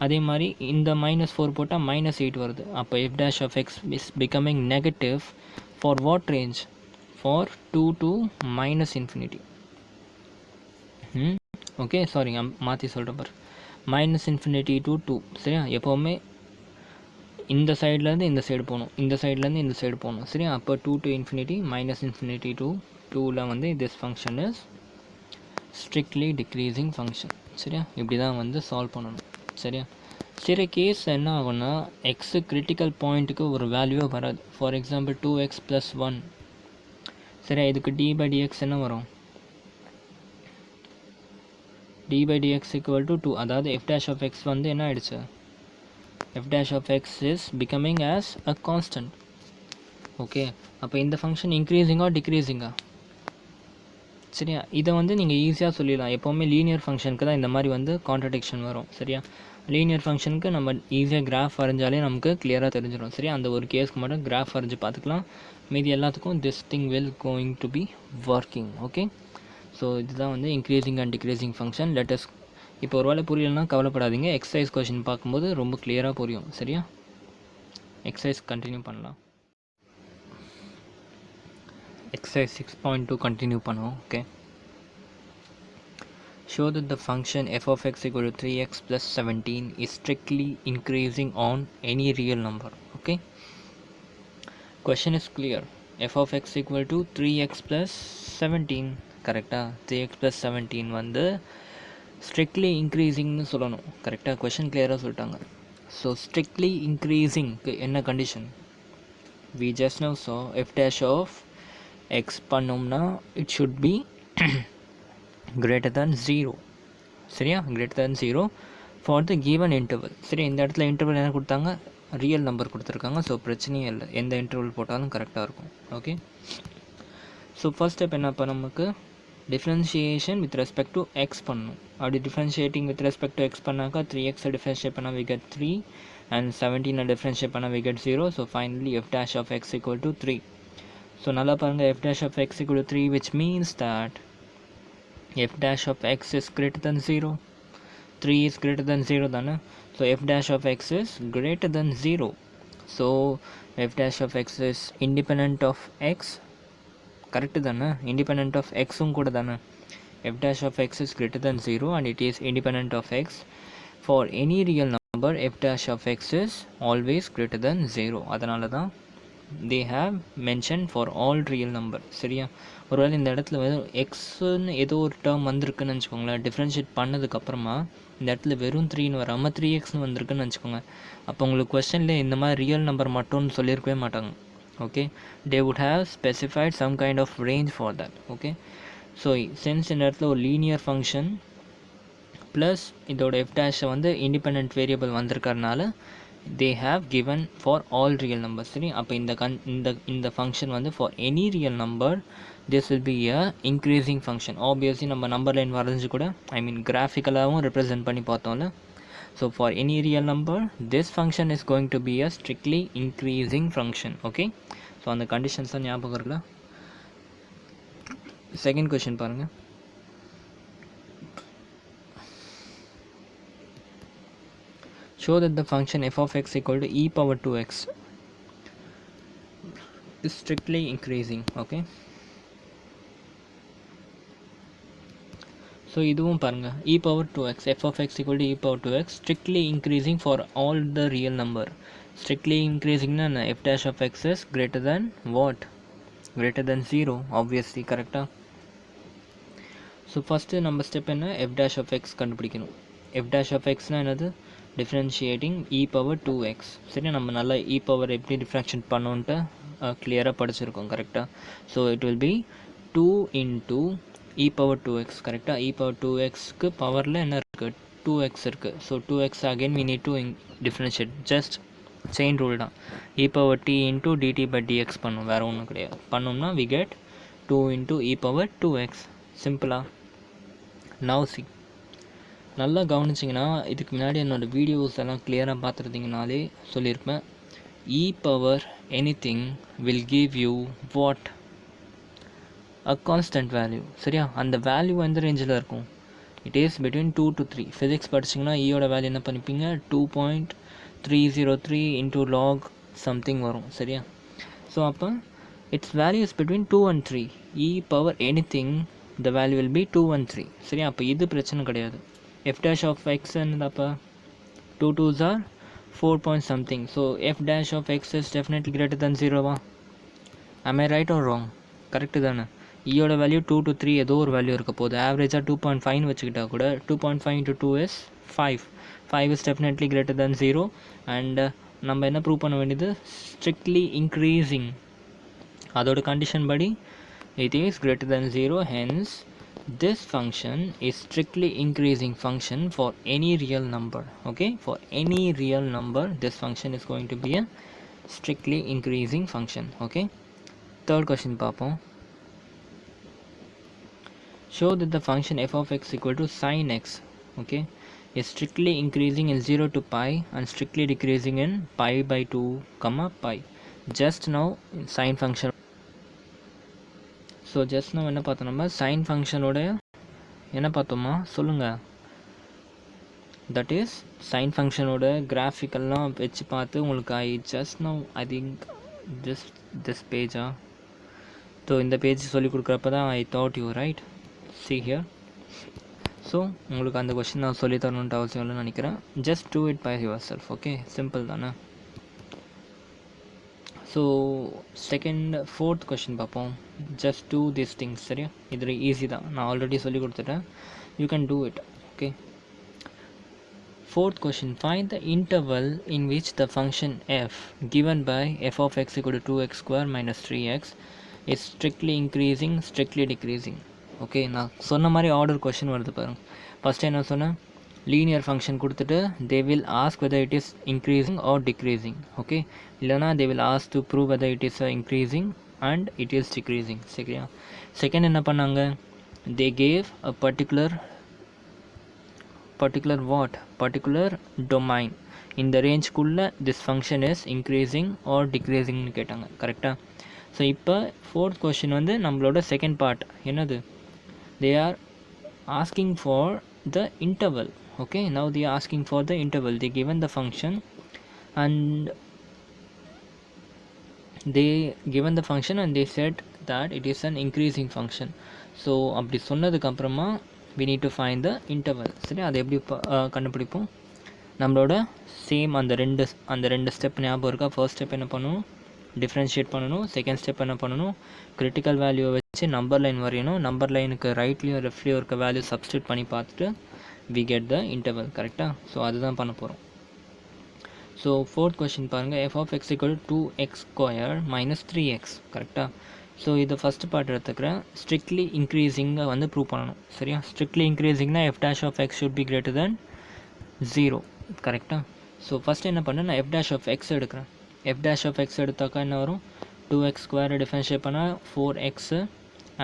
அதே மாதிரி இந்த -4 போட்டால் -8 வருது. அப்போ F dash of X is becoming negative for what range, for 2 to -infinity. Okay, sorry, மாற்றி சொல்கிறேன் பார், -infinity to 2. சரியா? எப்போவுமே இந்த சைட்லேருந்து இந்த சைடு போகணும், இந்த சைட்லேருந்து இந்த சைடு போகணும். சரியா? அப்போ 2 to infinity -infinity to 2ல் வந்து this function is strictly decreasing function. சரியா? இப்படி தான் வந்து சால்வ் பண்ணணும். சரியா? சில கேஸ் என்ன ஆகும்னா, எக்ஸு கிரிட்டிக்கல் பாயிண்ட்டுக்கு ஒரு வேல்யூவே வராது. For example 2x + 1. சரியா? இதுக்கு d/dx என்ன வரும், d/dx = 2. அதாவது எஃப் டேஷ் ஆஃப் எக்ஸ் வந்து என்ன ஆகிடுச்சு, F dash of X is becoming as a constant. Okay, அப்போ இந்த ஃபங்க்ஷன் இன்க்ரீஸிங்கா டிக்ரீஸிங்கா? சரியா? இதை வந்து நீங்கள் ஈஸியாக சொல்லிடலாம். எப்போவுமே லீனியர் ஃபங்க்ஷனுக்கு தான் இந்த மாதிரி வந்து கான்ட்ரடிக்ஷன் வரும். சரியா? லீனியர் ஃபங்க்ஷனுக்கு நம்ம ஈஸியாக கிராஃப் வரைஞ்சாலே நமக்கு கிளியராக தெரிஞ்சிடும். சரியா? அந்த ஒரு கேஸ்க்கு மட்டும் கிராஃப் வரைஞ்சி பார்த்துக்கலாம். மீதி எல்லாத்துக்கும் this thing will going to be working. Okay, so இதுதான் வந்து increasing and decreasing function. Let's இப்போ ஒரு வேளை புரியலன்னா கவலைப்படாதீங்க, எக்ஸசைஸ் கொஷின் பார்க்கும்போது ரொம்ப கிளியராக புரியும். சரியா? எக்ஸசைஸ் கண்டினியூ பண்ணலாம். exercise 6.2 continue பண்ணுவோம். Okay, show that the function f of x equal to 3x plus 17 is strictly increasing on any real number. Okay, question is clear. f of x equal to 3x plus 17. கரெக்டா? 3x plus 17 வந்து strictly increasingனு சொல்லணும். கரெக்டாக? Question கிளியராக சொல்லிட்டாங்க. So strictly increasingக்கு என்ன condition, we just now saw f dash of x பண்ணோம்னா it should be greater than 0. சரியா, greater than 0 for the given interval. சரி, இந்த இடத்துல இன்டர்வல் என்ன கொடுத்தாங்க, ரியல் நம்பர் கொடுத்துருக்காங்க. ஸோ பிரச்சனையே இல்லை, எந்த இன்டர்வல் போட்டாலும் கரெக்டாக இருக்கும். ஓகே, ஸோ ஃபர்ஸ்ட் ஸ்டெப் என்னப்போ, நமக்கு differentiation with respect to X பண்ணணும். அப்படி differentiating with respect to X பண்ணாக்கா 3x டிஃப்ரென்ஷியேட் பண்ணால் we get 3 and 17 டிஃப்ரென்ஷியேட் பண்ணால் we get 0. So finally f dash of x equal to 3. So நல்லா பாருங்கள், f dash of x equal to 3 which means that f dash of x is greater than 0. 3 is greater than 0 தானே. So f dash of x is greater than 0. So f dash of x is independent of x. Correct தானே, independent of எக்ஸும் கூட தானே. f dash of x is greater than 0 and it is independent of x. For any real number f dash of x is always greater than 0. அதனால தான் they have mentioned for all real number. சரியா, ஒருவேளை இந்த இடத்துல வெறும் எக்ஸுன்னு ஏதோ ஒரு term வந்திருக்குன்னு வச்சுக்கோங்களேன், டிஃப்ரென்ஷியேட் பண்ணதுக்கப்புறமா இந்த இடத்துல வெறும் 3ன்னு வராமல் 3xன்னு வந்திருக்குன்னு வச்சுக்கோங்க. அப்போ உங்களுக்கு கொஸ்டினில் இந்த மாதிரி ரியல் நம்பர் மட்டும்னு சொல்லியிருக்கவே மாட்டாங்க. Okay, they would have specified some kind of range for that. Okay, so since இந்த இடத்துல ஒரு லீனியர் ஃபங்க்ஷன் ப்ளஸ் இதோட f டேஷை வந்து இண்டிபெண்ட் வேரியபிள் வந்திருக்கறனால they have given for all real numbers. சரி, அப்போ இந்த ஃபங்க்ஷன் வந்து for any real number this will be a increasing function. obviously நம்ம நம்பர் லைன் வரைஞ்சி கூட கிராஃபிக்கலாகவும் ரெப்ரசென்ட் பண்ணி பார்த்தோம்ல. So for any real number this function is going to be a strictly increasing function. Okay, so அந்த conditions தான் ஞாபகம் இருக்குல்ல. Second question பாருங்க. Show that the function f of x equal to e power 2x is strictly increasing. Okay, so இதுவும் பாருங்கள், e power 2x, f of x equal to e power 2x strictly increasing for all the real number. strictly increasingனா f dash of x is greater than what, greater than 0 obviously. கரெக்டாக. ஸோ first நம்ம step என்ன, f dash of x கண்டுபிடிக்கணும். f dash of xனால் என்னது, differentiating e power 2x. சரி, நம்ம நல்லா e power எப்படி டிஃப்ரென்ஷியேட் பண்ணோன்ட்டு கிளியராக படிச்சிருக்கோம். கரெக்டாக. So it will be 2 into e power 2x. கரெக்டாக, e power 2xக்கு பவரில் என்ன இருக்குது, 2x இருக்குது. So 2x again we need to differentiate. Just chain rule தான். e power t into dt by dx பண்ணும், வேறு ஒன்றும் கிடையாது. பண்ணோம்னா we get 2 into e power 2x. சிம்பிளாக. now see, நல்லா கவனிச்சிங்கன்னா, இதுக்கு முன்னாடி என்னோடய வீடியோஸ் எல்லாம் கிளியராக பார்த்துருந்தீங்கனாலே சொல்லியிருப்பேன். e power anything will give you what, a constant value. சரியா, அந்த வேல்யூ எந்த ரேஞ்சில் இருக்கும், it is between 2 to 3. Physics படிச்சிங்கன்னா ஈயோட வேல்யூ என்ன பண்ணிப்பீங்க, 2.303 into log சம்திங் வரும். சரியா, ஸோ அப்போ it's value is between 2 and 3. e power anything the value will be 2 and 3. சரியா, அப்போ இது பிரச்சனை கிடையாது. f dash of x என்னது, அப்போ 2 2s are 4 point something. So f dash of x is definitely greater than 0வா? am I right or wrong? Correct தானே. ஈயோட value 2 to 3 ஏதோ ஒரு வேல்யூ இருக்க போகுது. ஆவரேஜாக 2.5 வச்சுக்கிட்டா கூட 2.5 into 2 is 5. 5 is definitely greater than 0. and நம்ம என்ன ப்ரூவ் பண்ண வேண்டியது, ஸ்ட்ரிக்ட்லி இன்க்ரீஸிங். அதோட கண்டிஷன் படி it is greater than 0. hence this function is strictly increasing function for any real number. okay, for any real number this function is going to be a strictly increasing function. okay, third question பார்ப்போம். show that the function f of x equal to sin x, okay, is strictly increasing in 0 to pi and strictly decreasing in pi by 2 comma pi. just now sin function, so just now என்ன பார்த்தோம், நம்ம sin ஃபங்க்ஷனோட என்ன பார்த்தோமா சொல்லுங்கள். That is sin ஃபங்க்ஷனோட கிராஃபிக்கெல்லாம் வச்சு பார்த்து உங்களுக்கு I think this பேஜா, ஸோ இந்த பேஜ் சொல்லி கொடுக்குறப்ப தான் I thought you right. see here. So உங்களுக்கு அந்த கொஸ்டின் நான் சொல்லி தரணுன்ட்டு அவசியம் இல்லைன்னு நினைக்கிறேன். Just do it by your self. Okay, simple தானே. ஸோ ஃபோர்த் கொஸ்டின் பார்ப்போம். Just do this things. சரியா, இதில் ஈஸி தான், நான் ஆல்ரெடி சொல்லி கொடுத்துட்டேன். You can do it. Okay, fourth question, find the interval in which the function f given by f of x equal to 2x square minus 3x is strictly increasing, strictly decreasing. Okay, நான் சொன்ன மாதிரி order question வருது பாருங்க. First என்ன சொன்னேன், linear function கொடுத்துட்டு they will ask whether it is increasing or decreasing. Okay, இல்லைனா they will ask to prove whether it is increasing and it is decreasing. சரியா? செகண்ட் என்ன பண்ணாங்க, they gave a particular domain. இந்த ரேஞ்சுக்குள்ளே this function is increasing or டிக்ரீசிங்னு கேட்டாங்க. கரெக்டாக? So இப்போ ஃபோர்த் கொஷின் வந்து நம்மளோட செகண்ட் பார்ட் என்னது, they are asking for the interval. Okay, now they are asking for the interval. They given the function and they said that it is an increasing function. So அப்படி சொன்னதுக்கு அப்புறமா we need to find the interval. சரி, அதை எப்படி கண்டுபிடிப்போம், நம்மளோட same அந்த ரெண்டு ஸ்டெப் ஞாபகம் இருக்கா? ஃபர்ஸ்ட் ஸ்டெப் என்ன பண்ணணும், டிஃப்ரென்ஷியேட் பண்ணணும். செகண்ட் ஸ்டெப் என்ன பண்ணணும், கிரிட்டிக்கல் வேல்யூவை வச்சு நம்பர் லைன் வரையணும். நம்பர் லைனுக்கு ரைட்லேயும் லெஃப்ட்லேயும் இருக்க வேல்யூ சப்ஸ்டியூட் பண்ணி பார்த்துட்டு வி கெட் த இன்டர்வல். கரெக்டாக? ஸோ அதுதான் பண்ண போகிறோம். ஸோ ஃபோர்த் கொஸ்டின் பாருங்கள், f of x equal 2x² minus 3x. கரெக்டாக? ஸோ இதை ஃபஸ்ட் பார்ட் எடுத்துக்கிறேன். ஸ்ட்ரிக்ட்லி இன்க்ரீஸிங்கை வந்து ப்ரூவ் பண்ணணும். சரியா? ஸ்ட்ரிக்ட்லி இன்க்ரீஸிங்னா f dash of X should be greater than 0. கரெக்டாக? ஸோ ஃபஸ்ட்டு என்ன பண்ணேன், நான் எஃப் டேஷ் ஆஃப் எக்ஸ் எடுக்கிறேன். எஃப் டேஷ் ஆஃப் எக்ஸ் எடுத்தாக்கா என்ன வரும், 2x² டிஃபரன்ஷியேட் பண்ணால் 4x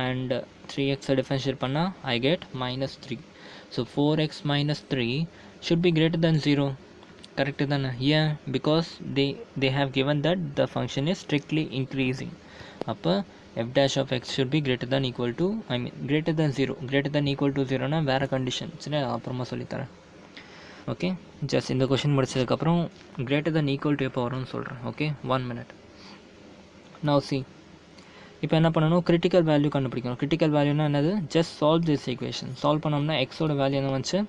அண்ட் 3x டிஃபரன்ஷியேட் பண்ணால் I get -3. So 4x minus 3 should be greater than 0. Correct தானே? ஏன்? Because they have given that the function is strictly increasing. அப்போ F dash of X should be greater than equal to greater than 0. greater than equal to 0னா வேறு condition. சரி, அப்புறமா சொல்லித்தரேன். Okay, just இந்த question முடிச்சதுக்கப்புறம் greater then equal to எப்போ வரும்னு சொல்கிறேன். Okay, 1 minute. நவ் சி, இப்போ என்ன பண்ணணும், கிரிட்டிக்கல் வேல்யூ கண்டுபிடிக்கணும். கிரிட்டிக்கல் வேல்யூனா என்னது, just solve this equation. Solve பண்ணோம்னா எக்ஸோட வேல்யூ என்ன வந்துச்சு,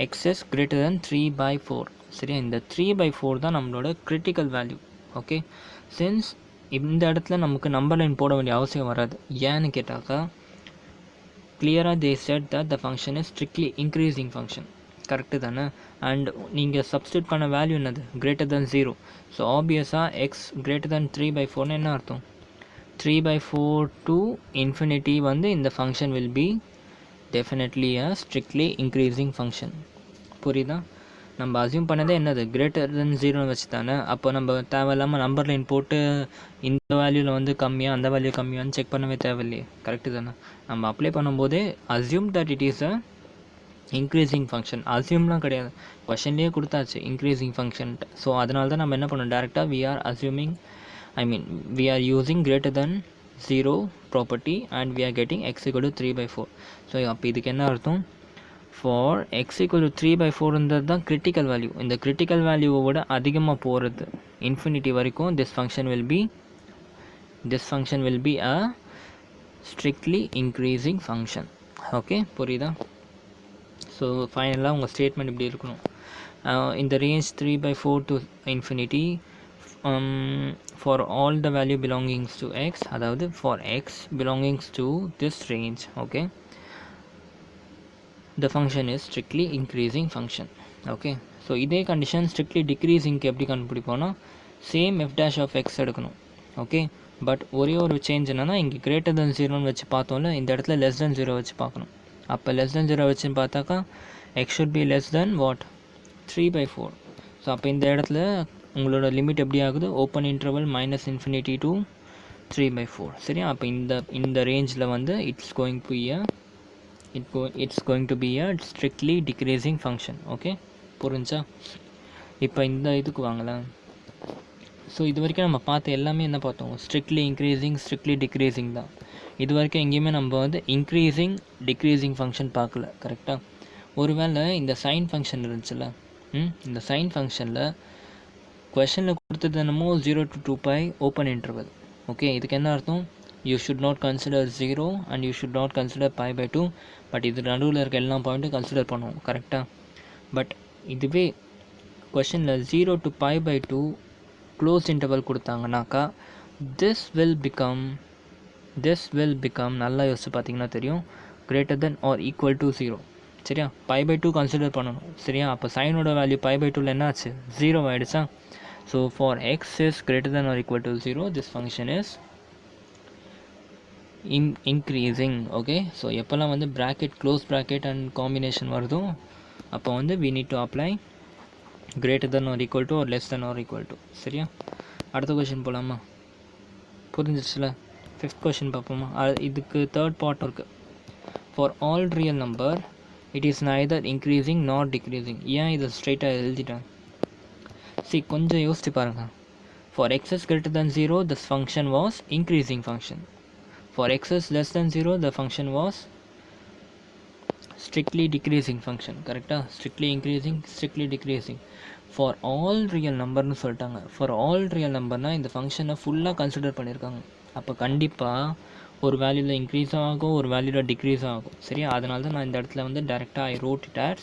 எக்ஸ் இஸ் கிரேட்டர் தென் 3/4. சரியா? இந்த 3/4 தான் நம்மளோட கிரிட்டிக்கல் வேல்யூ. ஓகே, சின்ஸ் இந்த இடத்துல நமக்கு நம்பர் லைன் போட வேண்டிய அவசியம் வராது. ஏன்னு கேட்டாக்கா கிளியராக they said that the function is strictly increasing function. Correct தானே? அண்ட் நீங்கள் சப்ஸ்டியூட் பண்ண வேல்யூ என்னது, கிரேட்டர் தென் 0. ஸோ ஆப்வியஸாக எக்ஸ் கிரேட்டர் தென் 3/4ன்னு என்ன அர்த்தம், 3/4 to infinity வந்து இந்த function will be definitely a strictly increasing function. புரியுதா? நம்ம அசியூம் பண்ணதே என்னது, கிரேட்டர் தென் 0 வச்சு தானே. அப்போ நம்ம தேவையில்லாமல் நம்பர் லைன் போட்டு இந்த வேல்யூவில் வந்து கம்மியாக அந்த வேல்யூ கம்மியான்னு செக் பண்ணவே தேவையில்லையே. கரெக்டு தானே? நம்ம அப்ளை பண்ணும்போதே assume that it is a increasing function. அசியூம்லாம் கிடையாது, கொஷன்லேயே கொடுத்தாச்சு இன்க்ரீஸிங் ஃபங்க்ஷன். ஸோ அதனால தான் நம்ம என்ன பண்ணோம், டேரெக்டாக we are assuming, we are using greater than 0 property and we are getting x equal to 3/4. So அப்போ இதுக்கு என்ன அர்த்தம், ஃபார் x equal to 3/4ன்றது தான் கிரிட்டிக்கல் வேல்யூ. இந்த கிரிட்டிக்கல் வேல்யூவை விட அதிகமாக போகிறது இன்ஃபினிட்டி வரைக்கும் this function will be a strictly increasing function. Okay, புரியுதா? ஸோ ஃபைனலாக உங்கள் ஸ்டேட்மெண்ட் இப்படி இருக்கணும், இந்த range 3/4 to infinity for all the value belongings to x, அதாவது for x belongings to this range. okay, the function is strictly increasing function. okay, so இதே condition strictly டிக்ரீஸிங்க்கு எப்படி கண்டுபிடிப்போம்னா same f dash of x எடுக்கணும். Okay, but ஒரே ஒரு change என்னென்னா இங்கே கிரேட்டர் தென் 0ன்னு வச்சு பார்த்தோம்ல, இந்த இடத்துல லெஸ் தென் 0 வச்சு பார்க்கணும். அப்போ லெஸ் தென் 0 வச்சுன்னு பார்த்தாக்கா X should B less then what, 3/4. So அப்போ இந்த இடத்துல உங்களோட லிமிட் எப்படி ஆகுது, ஓப்பன் இன்டர்வல் -infinity to 3/4. சரியா? அப்போ இந்த ரேஞ்சில் வந்து it's going to be a strictly decreasing function. Okay, புரிஞ்சா? இப்போ இந்த இதுக்கு வாங்கலாம். ஸோ இது வரைக்கும் நம்ம பார்த்த எல்லாமே என்ன பார்த்தோம், ஸ்ட்ரிக்ட்லி இன்க்ரீஸிங் ஸ்ட்ரிக்ட்லி டிக்ரீஸிங் தான். இது வரைக்கும் எங்கேயுமே நம்ம வந்து இன்க்ரீஸிங் டிக்ரீஸிங் ஃபங்க்ஷன் பார்க்கல. கரெக்டாக? ஒருவேளை இந்த சைன் ஃபங்க்ஷன் இருந்துச்சுல்ல, இந்த சைன் ஃபங்க்ஷனில் கொஷனில் கொடுத்தது என்னமோ 0 to 2π ஓப்பன் இன்டர்வல். ஓகே, இதுக்கு என்ன அர்த்தம், you should not consider 0 and you should not consider π/2. But இது நடுவில் இருக்க எல்லா பாயிண்ட்டும் கன்சிடர் பண்ணுவோம். கரெக்டாக? பட் இதுவே கொஷனில் 0 to π/2 க்ளோஸ் இன்டர்வல் கொடுத்தாங்கனாக்கா திஸ் வில் பிகம் நல்லா யோசிச்சு பார்த்தீங்கன்னா தெரியும், greater than or equal to 0. சரியா? π/2 கன்சிடர் பண்ணணும். சரியா? அப்போ சைனோட வேல்யூ π/2ல என்ன ஆச்சு, 0 ஆகிடுச்சா? So for X is greater than or equal to 0 this function is increasing. Okay, so எப்போல்லாம் வந்து bracket close bracket and combination வருதோ அப்போ வந்து we need to apply greater than or equal to or less than or equal to. சரியா, அடுத்த question போகலாமா? புரிஞ்சிச்சுல? Fifth question பார்ப்போமா? இதுக்கு தேர்ட் பார்ட் இருக்குது. For all real number it is neither increasing not decreasing. ஏன் இதை ஸ்ட்ரெயிட்டாக எழுதிட்டேன்? கொஞ்சம் யோசிச்சு பாருங்கள். For x is greater than 0, this function was increasing function. For x is less than 0, the function was strictly decreasing function. கரெக்டா? strictly increasing, strictly decreasing. For all real numberனு சொல்லிட்டாங்க. For all real numberனால் இந்த ஃபங்க்ஷனை ஃபுல்லாக consider பண்ணியிருக்காங்க. அப்போ கண்டிப்பாக ஒரு வேல்யூவில் இன்க்ரீஸ் ஆகும், ஒரு வேல்யூவில் டிக்ரீஸ் ஆகும். சரியா, அதனால தான் நான் இந்த இடத்துல வந்து டேரெக்டாக I wrote it as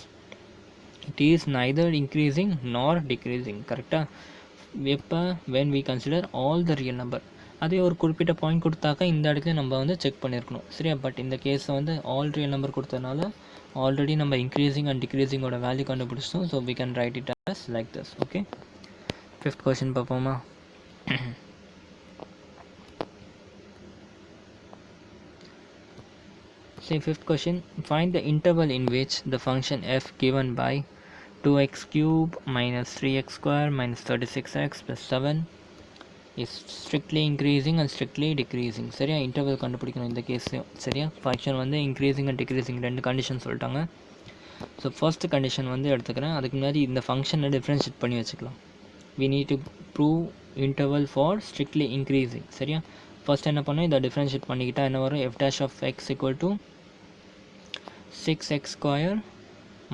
it is neither increasing nor decreasing. கரெக்டாக? எப்போ when we consider all the real number. அதே ஒரு குறிப்பிட்ட பாயிண்ட் கொடுத்தாக்கா இந்த இடத்துல நம்ம வந்து செக் பண்ணியிருக்கணும். சரியா, பட் இந்த கேஸை வந்து ஆல் ரியல் நம்பர் கொடுத்ததுனால ஆல்ரெடி நம்ம இன்க்ரீஸிங் அண்ட் டிக்ரீஸிங்கோட வேல்யூ கண்டுபிடிச்சோம். So we can write it as like this. Okay, fifth question பார்ப்போமா? See, fifth question, find the interval in which the function f given by 2x cube minus 3x square minus 36x plus 7 is strictly increasing and strictly decreasing. சரியா, interval கண்டுபிடிக்கணும் இந்த கேஸ்லையும். சரியா, function வந்து increasing and decreasing ரெண்டு condition சொல்லிட்டாங்க. So first condition வந்து எடுத்துக்கிறேன். அதுக்கு முன்னாடி இந்த ஃபங்க்ஷனை டிஃப்ரென்ஷியேட் பண்ணி வச்சுக்கலாம். we need to prove interval for strictly increasing. சரியா, ஃபர்ஸ்ட் என்ன பண்ணோம், இதை டிஃப்ரென்ஷியேட் பண்ணிக்கிட்டா என்ன வரும்? f dash of x equal to 6x square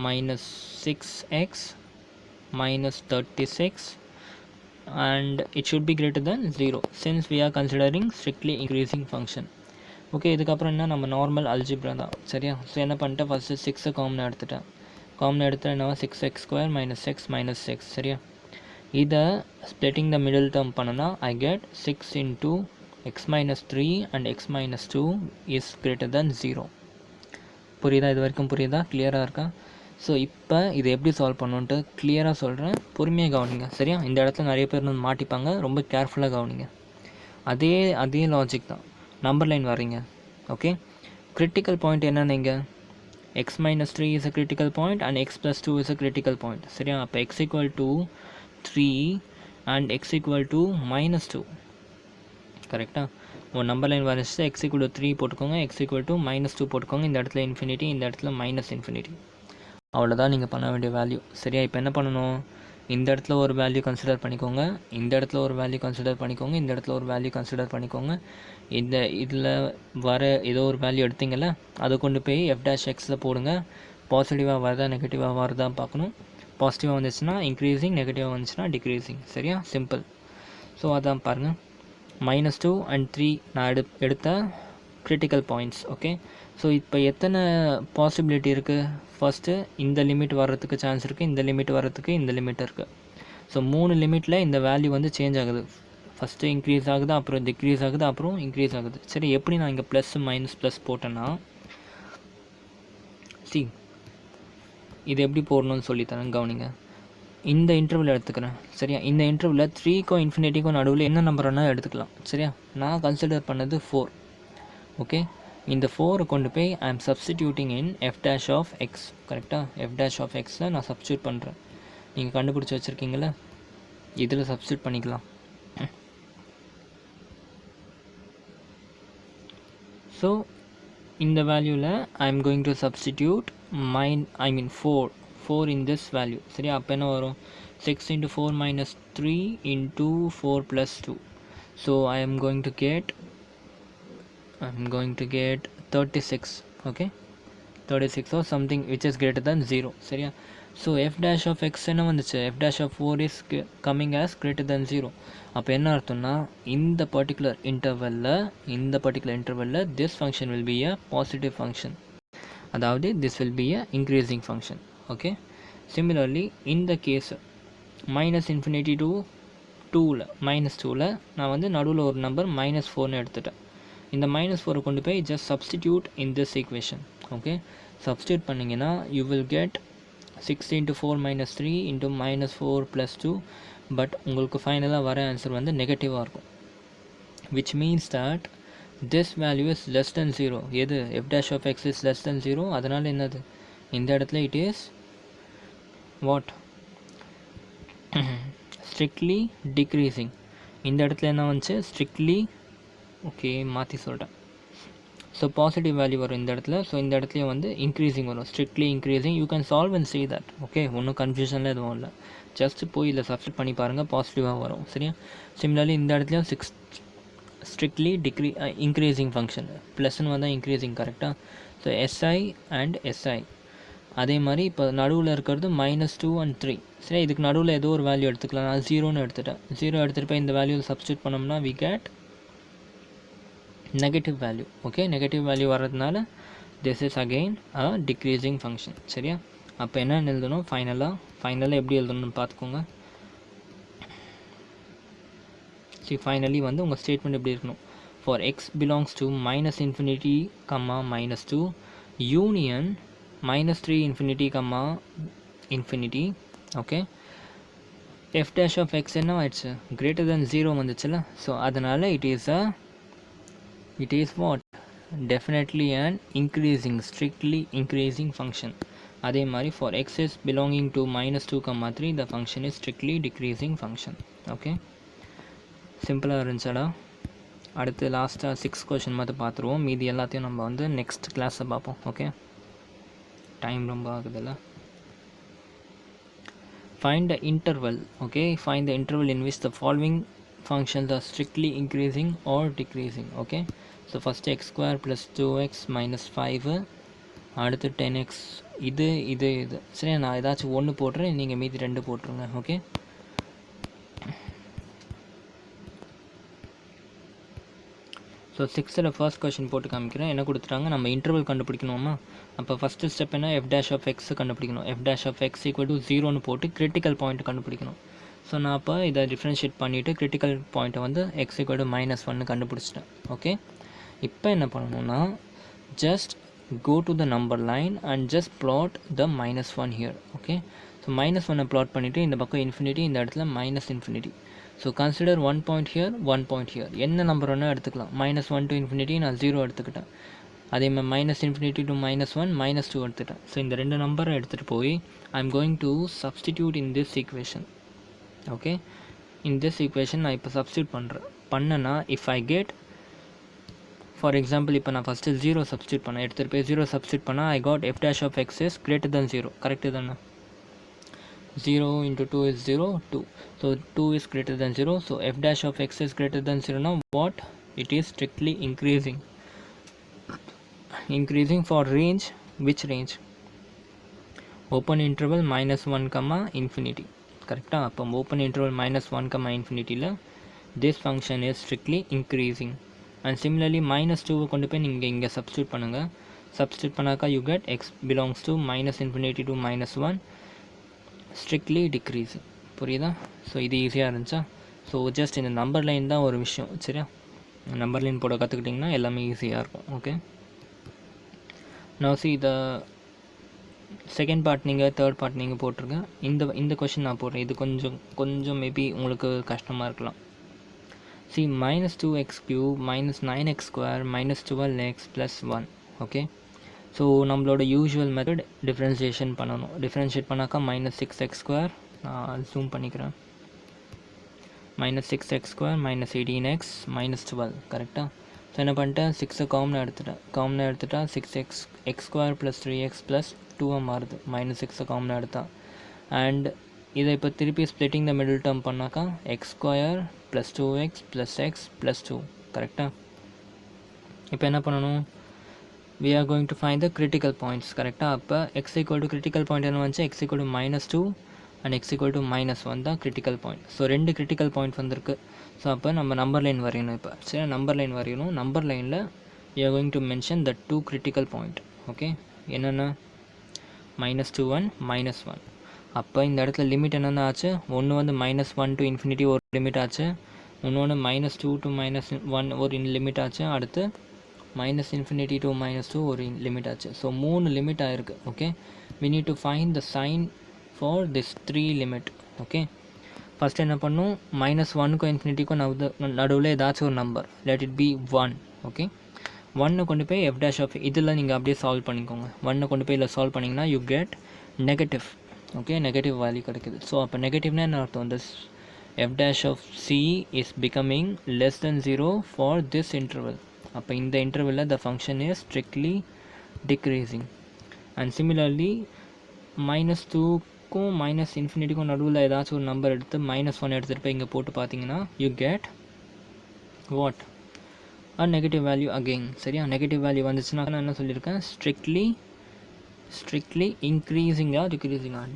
minus 6x minus 36 and it should be greater than 0 since we are considering strictly increasing function. Okay, இதுக்கப்புறம் என்ன, நம்ம நார்மல் அல்ஜிப்ரா தான். சரியா, ஸோ என்ன பண்ணிட்டேன், ஃபஸ்ட்டு 6 காமன் எடுத்துட்டேன். காமன் எடுத்துகிட்டு என்ன 6x square minus x minus 6. சரியா, இதை ஸ்ப்ளிட்டிங் த மிடில் டேர்ம் பண்ணனா I get 6 into x minus 3 and x minus 2 is greater than 0. புரியுதா? இது வரைக்கும் புரியுதா? கிளியராக இருக்கா? ஸோ இப்போ இது எப்படி சால்வ் பண்ணுன்ட்டு கிளியராக சொல்கிறேன், பொறுமையாக கவனிங்க. சரியா, இந்த இடத்துல நிறைய பேர் வந்து மாட்டிப்பாங்க, ரொம்ப கேர்ஃபுல்லாக கவனிங்க. அதே லாஜிக் தான். நம்பர் லைன் வர்றீங்க. ஓகே, கிரிட்டிக்கல் பாயிண்ட் என்னென்ன இங்கே x minus 3 is a critical point and x plus 2 is a critical point. சரியா, அப்போ x equal to 3 and x equal to minus 2. கரெக்டாக? ஒரு நம்பர் லைன் வரைச்சி x equal to 3 போட்டுக்கோங்க, x equal to minus 2 போட்டுக்கோங்க. இந்த இடத்துல இன்ஃபினிட்டி, இந்த இடத்துல மைனஸ் இன்ஃபினிட்டி. அவ்வளோதான் நீங்கள் பண்ண வேண்டிய வேல்யூ. சரியா, இப்போ என்ன பண்ணணும், இந்த இடத்துல ஒரு வேல்யூ கன்சிடர் பண்ணிக்கோங்க, இந்த இடத்துல ஒரு வேல்யூ கன்சிடர் பண்ணிக்கோங்க, இந்த இடத்துல ஒரு வேல்யூ கன்சிடர் பண்ணிக்கோங்க. இதில் வர ஏதோ ஒரு வேல்யூ எடுத்தீங்கல்ல, அதை கொண்டு போய் எஃப் டேஷ் எக்ஸில் போடுங்க. பாசிட்டிவாக வருதா நெகட்டிவாக வருதா பார்க்கணும். பாசிட்டிவாக வந்துச்சுன்னா இன்க்ரீஸிங், நெகட்டிவாக வந்துச்சுன்னா டிக்ரீஸிங். சரியா, சிம்பிள். ஸோ அதான் பாருங்கள், -2 and 3 நான் எடுத்த கிரிட்டிக்கல் பாயிண்ட்ஸ். ஓகே, ஸோ இப்போ எத்தனை பாசிபிலிட்டி இருக்குது? ஃபஸ்ட்டு இந்த லிமிட் வர்றதுக்கு சான்ஸ் இருக்குது, இந்த லிமிட் வர்றதுக்கு இந்த லிமிட் இருக்குது. ஸோ 3 லிமிட்டில் இந்த வேல்யூ வந்து சேஞ்ச் ஆகுது. ஃபஸ்ட்டு இன்க்ரீஸ் ஆகுது, அப்புறம் டிக்ரீஸ் ஆகுது, அப்புறம் இன்க்ரீஸ் ஆகுது. சரி, எப்படி நான் இங்கே ப்ளஸ் மைனஸ் ப்ளஸ் போட்டேன்னா, இது எப்படி போடணும்னு சொல்லித்தரேன், கவனிங்க. இந்த இன்டர்வல் எடுத்துக்கிறேன். சரியா, இந்த இன்டர்வலில் 3க்கும் இன்ஃபினிட்டிக்கும் நடுவில் என்ன நம்பர் வேணால் எடுத்துக்கலாம். சரியா, நான் கன்சிடர் பண்ணது 4. ஓகே, இந்த 4 கொண்டு போய் I am substituting in F dash of X. கரெக்டாக, எஃப் டேஷ் ஆஃப் எக்ஸில் நான் சப்ஸ்டியூட் பண்ணுறேன். நீங்கள் கண்டுபிடிச்சி வச்சுருக்கீங்களா, இதில் சப்ஸ்டியூட் பண்ணிக்கலாம். ஸோ இந்த வேல்யூவில் I am going to substitute 4 in this value. சரியா, அப்போ என்ன வரும், 6 into 4 minus 3 into 4 plus 2. So I am going to get 36. Okay, 36 or something which is greater than 0. சரியா, so f dash of x என்ன வந்துச்சு, f dash of 4 is coming as greater than 0. அப்போ என்ன அர்த்தம்னா, இந்த particular இன்டர்வலில் this function will be a positive function. அதாவது this will be a increasing function. Okay, similarly இந்த case minus infinity to -2ல் நான் வந்து நடுவில் ஒரு நம்பர் -4ன்னு எடுத்துட்டேன். இந்த -4 கொண்டு போய் just substitute in this equation. Okay, substitute பண்ணிங்கன்னா you will get 6 into 4 minus 3 into -4 plus 2. But உங்களுக்கு ஃபைனலாக வர ஆன்சர் வந்து நெகட்டிவாக இருக்கும். which means that this value is less than 0. எது f dash of x is less than 0, அதனால் என்னது இந்த இடத்துல it is what strictly decreasing. இந்த இடத்துல என்ன வந்துச்சு strictly, ஓகே மாற்றி சொல்கிறேன். ஸோ பாசிட்டிவ் வேல்யூ வரும் இந்த இடத்துல. ஸோ இந்த இடத்துலையும் வந்து இன்க்ரீஸிங் வரும், strictly increasing. You can solve and see that. Okay, ஒன்றும் கன்ஃபியூஷனில் எதுவும் இல்லை, ஜஸ்ட் போய் இதில் சப்ஸ்டிட் பண்ணி பாருங்கள், பாசிட்டிவாக வரும். சரியா? சிமிலர்லி இந்த இடத்துலையும் ஸ்ட்ரிக்ட்லி இன்க்ரீஸிங் ஃபங்க்ஷன், ப்ளஸ்ன்னு வந்தால் இன்க்ரீஸிங். கரெக்டாக? ஸோ எஸ்ஐ அண்ட் எஸ்ஐ அதே மாதிரி இப்போ நடுவில் இருக்கிறது -2 and 3. சரி, இதுக்கு நடுவில் ஏதோ ஒரு வேல்யூ எடுத்துக்கலாம். நான் 0ன்னு எடுத்துட்டேன். 0 எடுத்துகிட்டு போய் இந்த வேல்யூவில் சப்ஸ்டிட் பண்ணோம்னா we get negative value. Okay, negative value வர்றதுனால this is again a decreasing function. சரியா? அப்போ என்ன எழுதணும் ஃபைனலாக எப்படி எழுதணும்னு பார்த்துக்கோங்க. சரி, ஃபைனலி வந்து உங்கள் ஸ்டேட்மெண்ட் எப்படி இருக்கணும்? for x belongs to -infinity, -2 union -3 infinity, infinity. Okay, f dash of x என்ன ஆயிடுச்சு? greater than 0 வந்துச்சுல. ஸோ அதனால் it is what? definitely an increasing, strictly increasing function. அதே மாதிரி for x is belonging to -2, 3 the function is strictly decreasing function. Okay, சிம்பிளாக இருந்துச்சாடா? அடுத்து லாஸ்ட்டாக 6 question மட்டும் பார்த்துருவோம். மீதி எல்லாத்தையும் நம்ம வந்து நெக்ஸ்ட் கிளாஸை பார்ப்போம். ஓகே, டைம் ரொம்ப ஆகுதுல்ல. find the interval. okay, find the interval in which the following functions are strictly increasing or decreasing. okay, so first x square plus 2x minus 5, அடுத்து 10x. இது சரி, நான் ஏதாச்சும் ஒன்று போட்டுறேன், நீங்கள் மீதி 2 போட்டுருங்க. Okay, so 6th first question போட்டு காமிக்கிறேன். என்ன கொடுத்துட்டாங்க? நம்ம இன்டர்வல் கண்டுபிடிக்கணுமா? அப்போ ஃபஸ்ட்டு ஸ்டெப் என்ன? f dash of x கண்டுபிடிக்கணும். f dash of x equal to 0ன்னு போட்டு கிரிட்டிக்கல் பாயிண்ட் கண்டுபிடிக்கணும். ஸோ நான் அப்போ இதை டிஃப்ரென்ஷியேட் பண்ணிவிட்டு கிரிட்டிக்கல் பாயிண்ட்டை வந்து x equal to -1 கண்டுபிடிச்சிட்டேன். ஓகே, இப்போ என்ன பண்ணணும்னா just go to the number line and just plot the -1 here. okay, so -1 plot பண்ணிவிட்டு இந்த பக்கம் இன்ஃபினிட்டி, இந்த இடத்துல -infinity. So consider 1 point here, 1 point here. என்ன நம்பர் வேணால் எடுத்துக்கலாம். -1 to infinity நான் 0 எடுத்துக்கிட்டேன். அதே மாதிரி -infinity to -1, -2 எடுத்துக்கிட்டேன். ஸோ இந்த 2 நம்பரை எடுத்துகிட்டு போய் I am going to substitute in this equation. Okay, in this equation நான் இப்போ சப்ஸ்டியூட் பண்ணேன்னா if I get, for example இப்போ நான் ஃபஸ்ட்டு 0 சப்ஸ்டியூட் பண்ணேன், எடுத்துகிட்டு போய் 0 சப்ஸ்டியூட் பண்ணால் I got f dash of x is greater than 0. Correct தானே? 0 into 2 is 0, 2. So 2 is greater than 0. So f dash of x is greater than 0. Now what? It is strictly increasing. Increasing for range. Which range? Open interval -1, infinity. Correct? அப்போ open interval -1, infinity ல this function is strictly increasing. And similarly -2 கொண்டு போய் நீங்கள் இங்கே substitute பண்ணுங்கள். Substitute பண்ணாக்கா you get x belongs to -infinity to -1, strictly decreasing. புரியுதா? So இது ஈஸியாக இருந்துச்சா? ஸோ ஜஸ்ட் இந்த நம்பர் லைன் தான் ஒரு விஷயம். சரியா? நம்பர் லைன் போட கற்றுக்கிட்டிங்கன்னா எல்லாமே ஈஸியாக இருக்கும். ஓகே, நான் த செகண்ட் பார்ட் நீங்கள், தேர்ட் பார்ட் நீங்கள் போட்டிருங்க. இந்த கொஷின் நான் போடுறேன். இது கொஞ்சம் மேபி உங்களுக்கு கஷ்டமாக இருக்கலாம். -2x³ -9x² -12x + 1. Okay, so நம்மளோட யூஷுவல் மெத்தட் டிஃப்ரென்ஷியேஷன் பண்ணணும். டிஃப்ரென்ஷியேட் பண்ணாக்கா -6x², நான் ஜூம் பண்ணிக்கிறேன், -6x² -18x -12. கரெக்டாக? ஸோ என்ன பண்ணிட்டேன்? 6 காமனாக எடுத்துட்டா 6x² + 3x + 2 மாறுது. -6 காமனாக எடுத்தா. அண்ட் இதை இப்போ திருப்பி ஸ்ப்ளிட்டிங் த மிடில் டேர்ம் பண்ணாக்கா x² + 2x + x + 2. கரெக்டாக? இப்போ என்ன பண்ணணும்? we are going to find the critical points. கரெக்டாக? அப்போ x equal to critical point என்ன வந்துச்சு? x equal to -2 and x equal to -1 தான் critical point. So 2 critical point வந்திருக்கு. ஸோ அப்போ நம்ம நம்பர் லைன் வரையணும். இப்போ சரி, நம்பர் லைன் வரையணும். நம்பர் லைனில் we are going to mention the 2 critical point. Okay, என்னென்ன? -2 and -1. அப்போ இந்த இடத்துல லிமிட் என்னென்ன ஆச்சு? ஒன்று வந்து -1 to infinity ஒரு லிமிட் ஆச்சு, இன்னொன்று -2 to -1 ஒரு லிமிட் ஆச்சு, அடுத்து -infinity to -2 ஒரு லிமிட் ஆச்சு. ஸோ 3 லிமிட் ஆகிருக்கு. Okay, we need to find the sign for this 3 limit. Okay, first என்ன பண்ணும்? -1க்கும் இன்ஃபினிட்டிக்கும் நடுவில் ஏதாச்சும் ஒரு number, let it be 1. Okay, 1 கொண்டு போய் f dash ஆஃப் இதில் நீங்கள் அப்படியே சால்வ் பண்ணிக்கோங்க. 1 கொண்டு போய் இதில் சால்வ் பண்ணிங்கன்னா you get negative. Okay, negative value கிடைக்குது. ஸோ அப்போ நெகட்டிவ்னா என்ன அர்த்தம்? this f dash of c is becoming less than 0 for this interval. அப்போ இந்த இன்டர்வலில் the function is strictly decreasing. and similarly -2க்கும் -∞ நடுவில் ஏதாச்சும் ஒரு நம்பர் எடுத்து -1 எடுத்துகிட்டு போய் இங்கே போட்டு பார்த்தீங்கன்னா you get what? a negative value again. சரியா? நெகட்டிவ் வேல்யூ வந்துச்சுன்னா நான் என்ன சொல்லியிருக்கேன்? ஸ்ட்ரிக்ட்லி இன்க்ரீஸிங்கா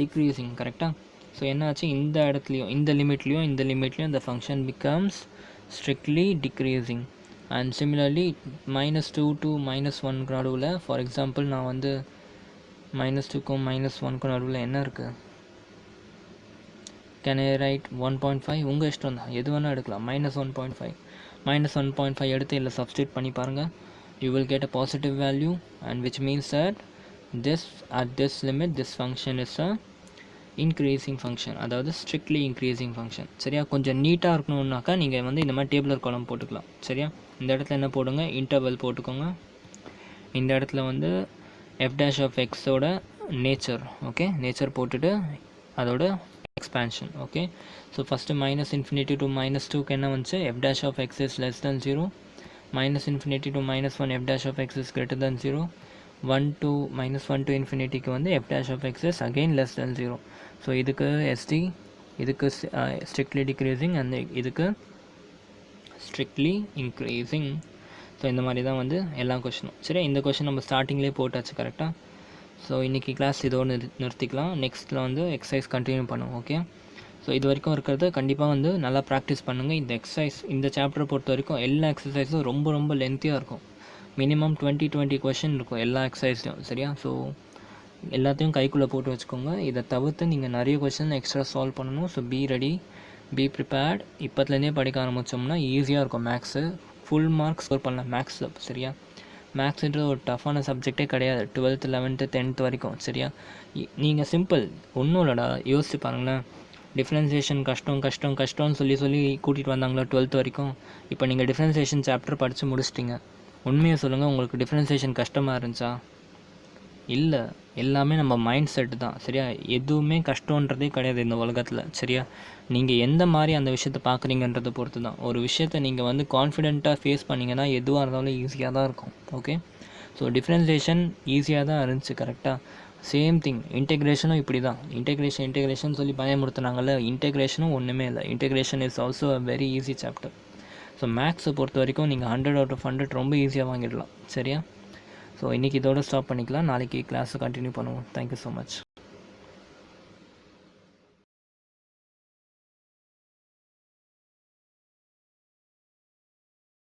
டிக்ரீஸிங். கரெக்டாக? ஸோ என்னாச்சு, இந்த இடத்துலையும் இந்த லிமிட்லேயும் the function becomes strictly decreasing. and similarly -2 to -1 நடுவில், ஃபார் எக்ஸாம்பிள் நான் வந்து -2க்கும் -1க்கும் நடுவில் என்ன இருக்குது? Can I right 1.5? உங்கள் இஷ்டம் தான், எது வேணால் எடுக்கலாம். -1.5 எடுத்து இல்லை சப்ஸ்டியூட் பண்ணி பாருங்கள். you will get a positive value, and which means that at this limit this function is a increasing function, அதாவது strictly increasing function. சரியா? கொஞ்சம் நீட்டாக இருக்கணும்னாக்கா நீங்கள் வந்து இந்த மாதிரி டேபிளர் காலம் போட்டுக்கலாம். சரியா? இந்த இடத்துல என்ன போடுங்க? இன்டர்வல் போட்டுக்கோங்க. இந்த இடத்துல வந்து f dash of x ஓட நேச்சர், ஓகே, நேச்சர் போட்டுட்டு அதோட expansion. Okay, so first -∞ to -2க்கு என்ன வந்துச்சு? f dash of x is less than 0. -∞ to -1 f dash of x is greater than 0. 1 to ∞க்கு வந்து f dash of x is again less than 0. So இதுக்கு ST, இதுக்கு strictly decreasing, and இதுக்கு strictly increasing. So இந்த மாதிரி தான் வந்து எல்லா கொஷினும். சரி, இந்த கொஷின் நம்ம ஸ்டார்டிங்லேயே போட்டாச்சு. கரெக்டாக? ஸோ இன்றைக்கி கிளாஸ் இதோடு நிறுத்திக்கலாம். நெக்ஸ்ட்டில் வந்து எக்ஸசைஸ் கண்டினியூ பண்ணுவோம். ஓகே, ஸோ இது வரைக்கும் இருக்கிறது கண்டிப்பாக வந்து நல்லா ப்ராக்டிஸ் பண்ணுங்கள். இந்த எக்ஸசைஸ், இந்த சாப்டரை பொறுத்த வரைக்கும் எல்லா எக்ஸசைஸும் ரொம்ப லென்த்தியாக இருக்கும். மினிமம் 20 கொஷின் இருக்கும் எல்லா எக்ஸசைஸ்லையும். சரியா? ஸோ எல்லாத்தையும் கைக்குள்ளே போட்டு வச்சுக்கோங்க. இதை தவிர்த்து நீங்கள் நிறைய கொஷின் எக்ஸ்ட்ரா சால்வ் பண்ணணும். So be ready, be prepared. இப்போத்துலேருந்தே படிக்க ஆரம்பித்தோம்னா ஈஸியாக இருக்கும். மேக்ஸு ஃபுல் மார்க் ஸ்கோர் பண்ணலாம் மேக்ஸில். சரியா? மேக்ஸுன்றது ஒரு டஃப்பான சப்ஜெக்டே கிடையாது 12th 11th 10th வரைக்கும். சரியா? நீங்கள் சிம்பிள் ஒன்றும் இல்லைடா, யோசிச்சு பாருங்களேன். டிஃப்ரென்சியேஷன் கஷ்டம்னு சொல்லி கூட்டிகிட்டு வந்தாங்களா 12th வரைக்கும். இப்போ நீங்கள் டிஃப்ரென்சியேஷன் சாப்டர் படித்து முடிச்சிட்டிங்க. உண்மையை சொல்லுங்கள், உங்களுக்கு டிஃப்ரென்சியேஷன் கஷ்டமாக இருந்துச்சா? இல்லை, எல்லாமே நம்ம மைண்ட் செட்டு தான். சரியா? எதுவுமே கஷ்டன்றதே கிடையாது இந்த உலகத்தில். சரியா? நீங்கள் எந்த மாதிரி அந்த விஷயத்தை பார்க்குறீங்கன்றதை பொறுத்து தான். ஒரு விஷயத்தை நீங்கள் வந்து கான்ஃபிடென்ட்டாக ஃபேஸ் பண்ணிங்கன்னா எதுவாக இருந்தாலும் ஈஸியாக தான் இருக்கும். ஓகே, ஸோ டிஃப்ரென்சியேஷன் ஈஸியாக தான் இருந்துச்சு. கரெக்டாக? சேம் திங் இன்டெக்ரேஷனும் இப்படி தான். இன்டெக்ரேஷன் சொல்லி பயமுறுத்துனாங்கல்ல, இன்டெக்ரேஷனும் ஒன்றுமே இல்லை. Integration is also a very easy chapter. So மேக்ஸை பொறுத்த வரைக்கும் நீங்கள் 100 out of 100 ரொம்ப ஈஸியாக வாங்கிடலாம். சரியா? ஸோ இன்றைக்கி இதோட ஸ்டாப் பண்ணிக்கலாம். நாளைக்கு கிளாஸை கண்டினியூ பண்ணுவோம். Thank you so much.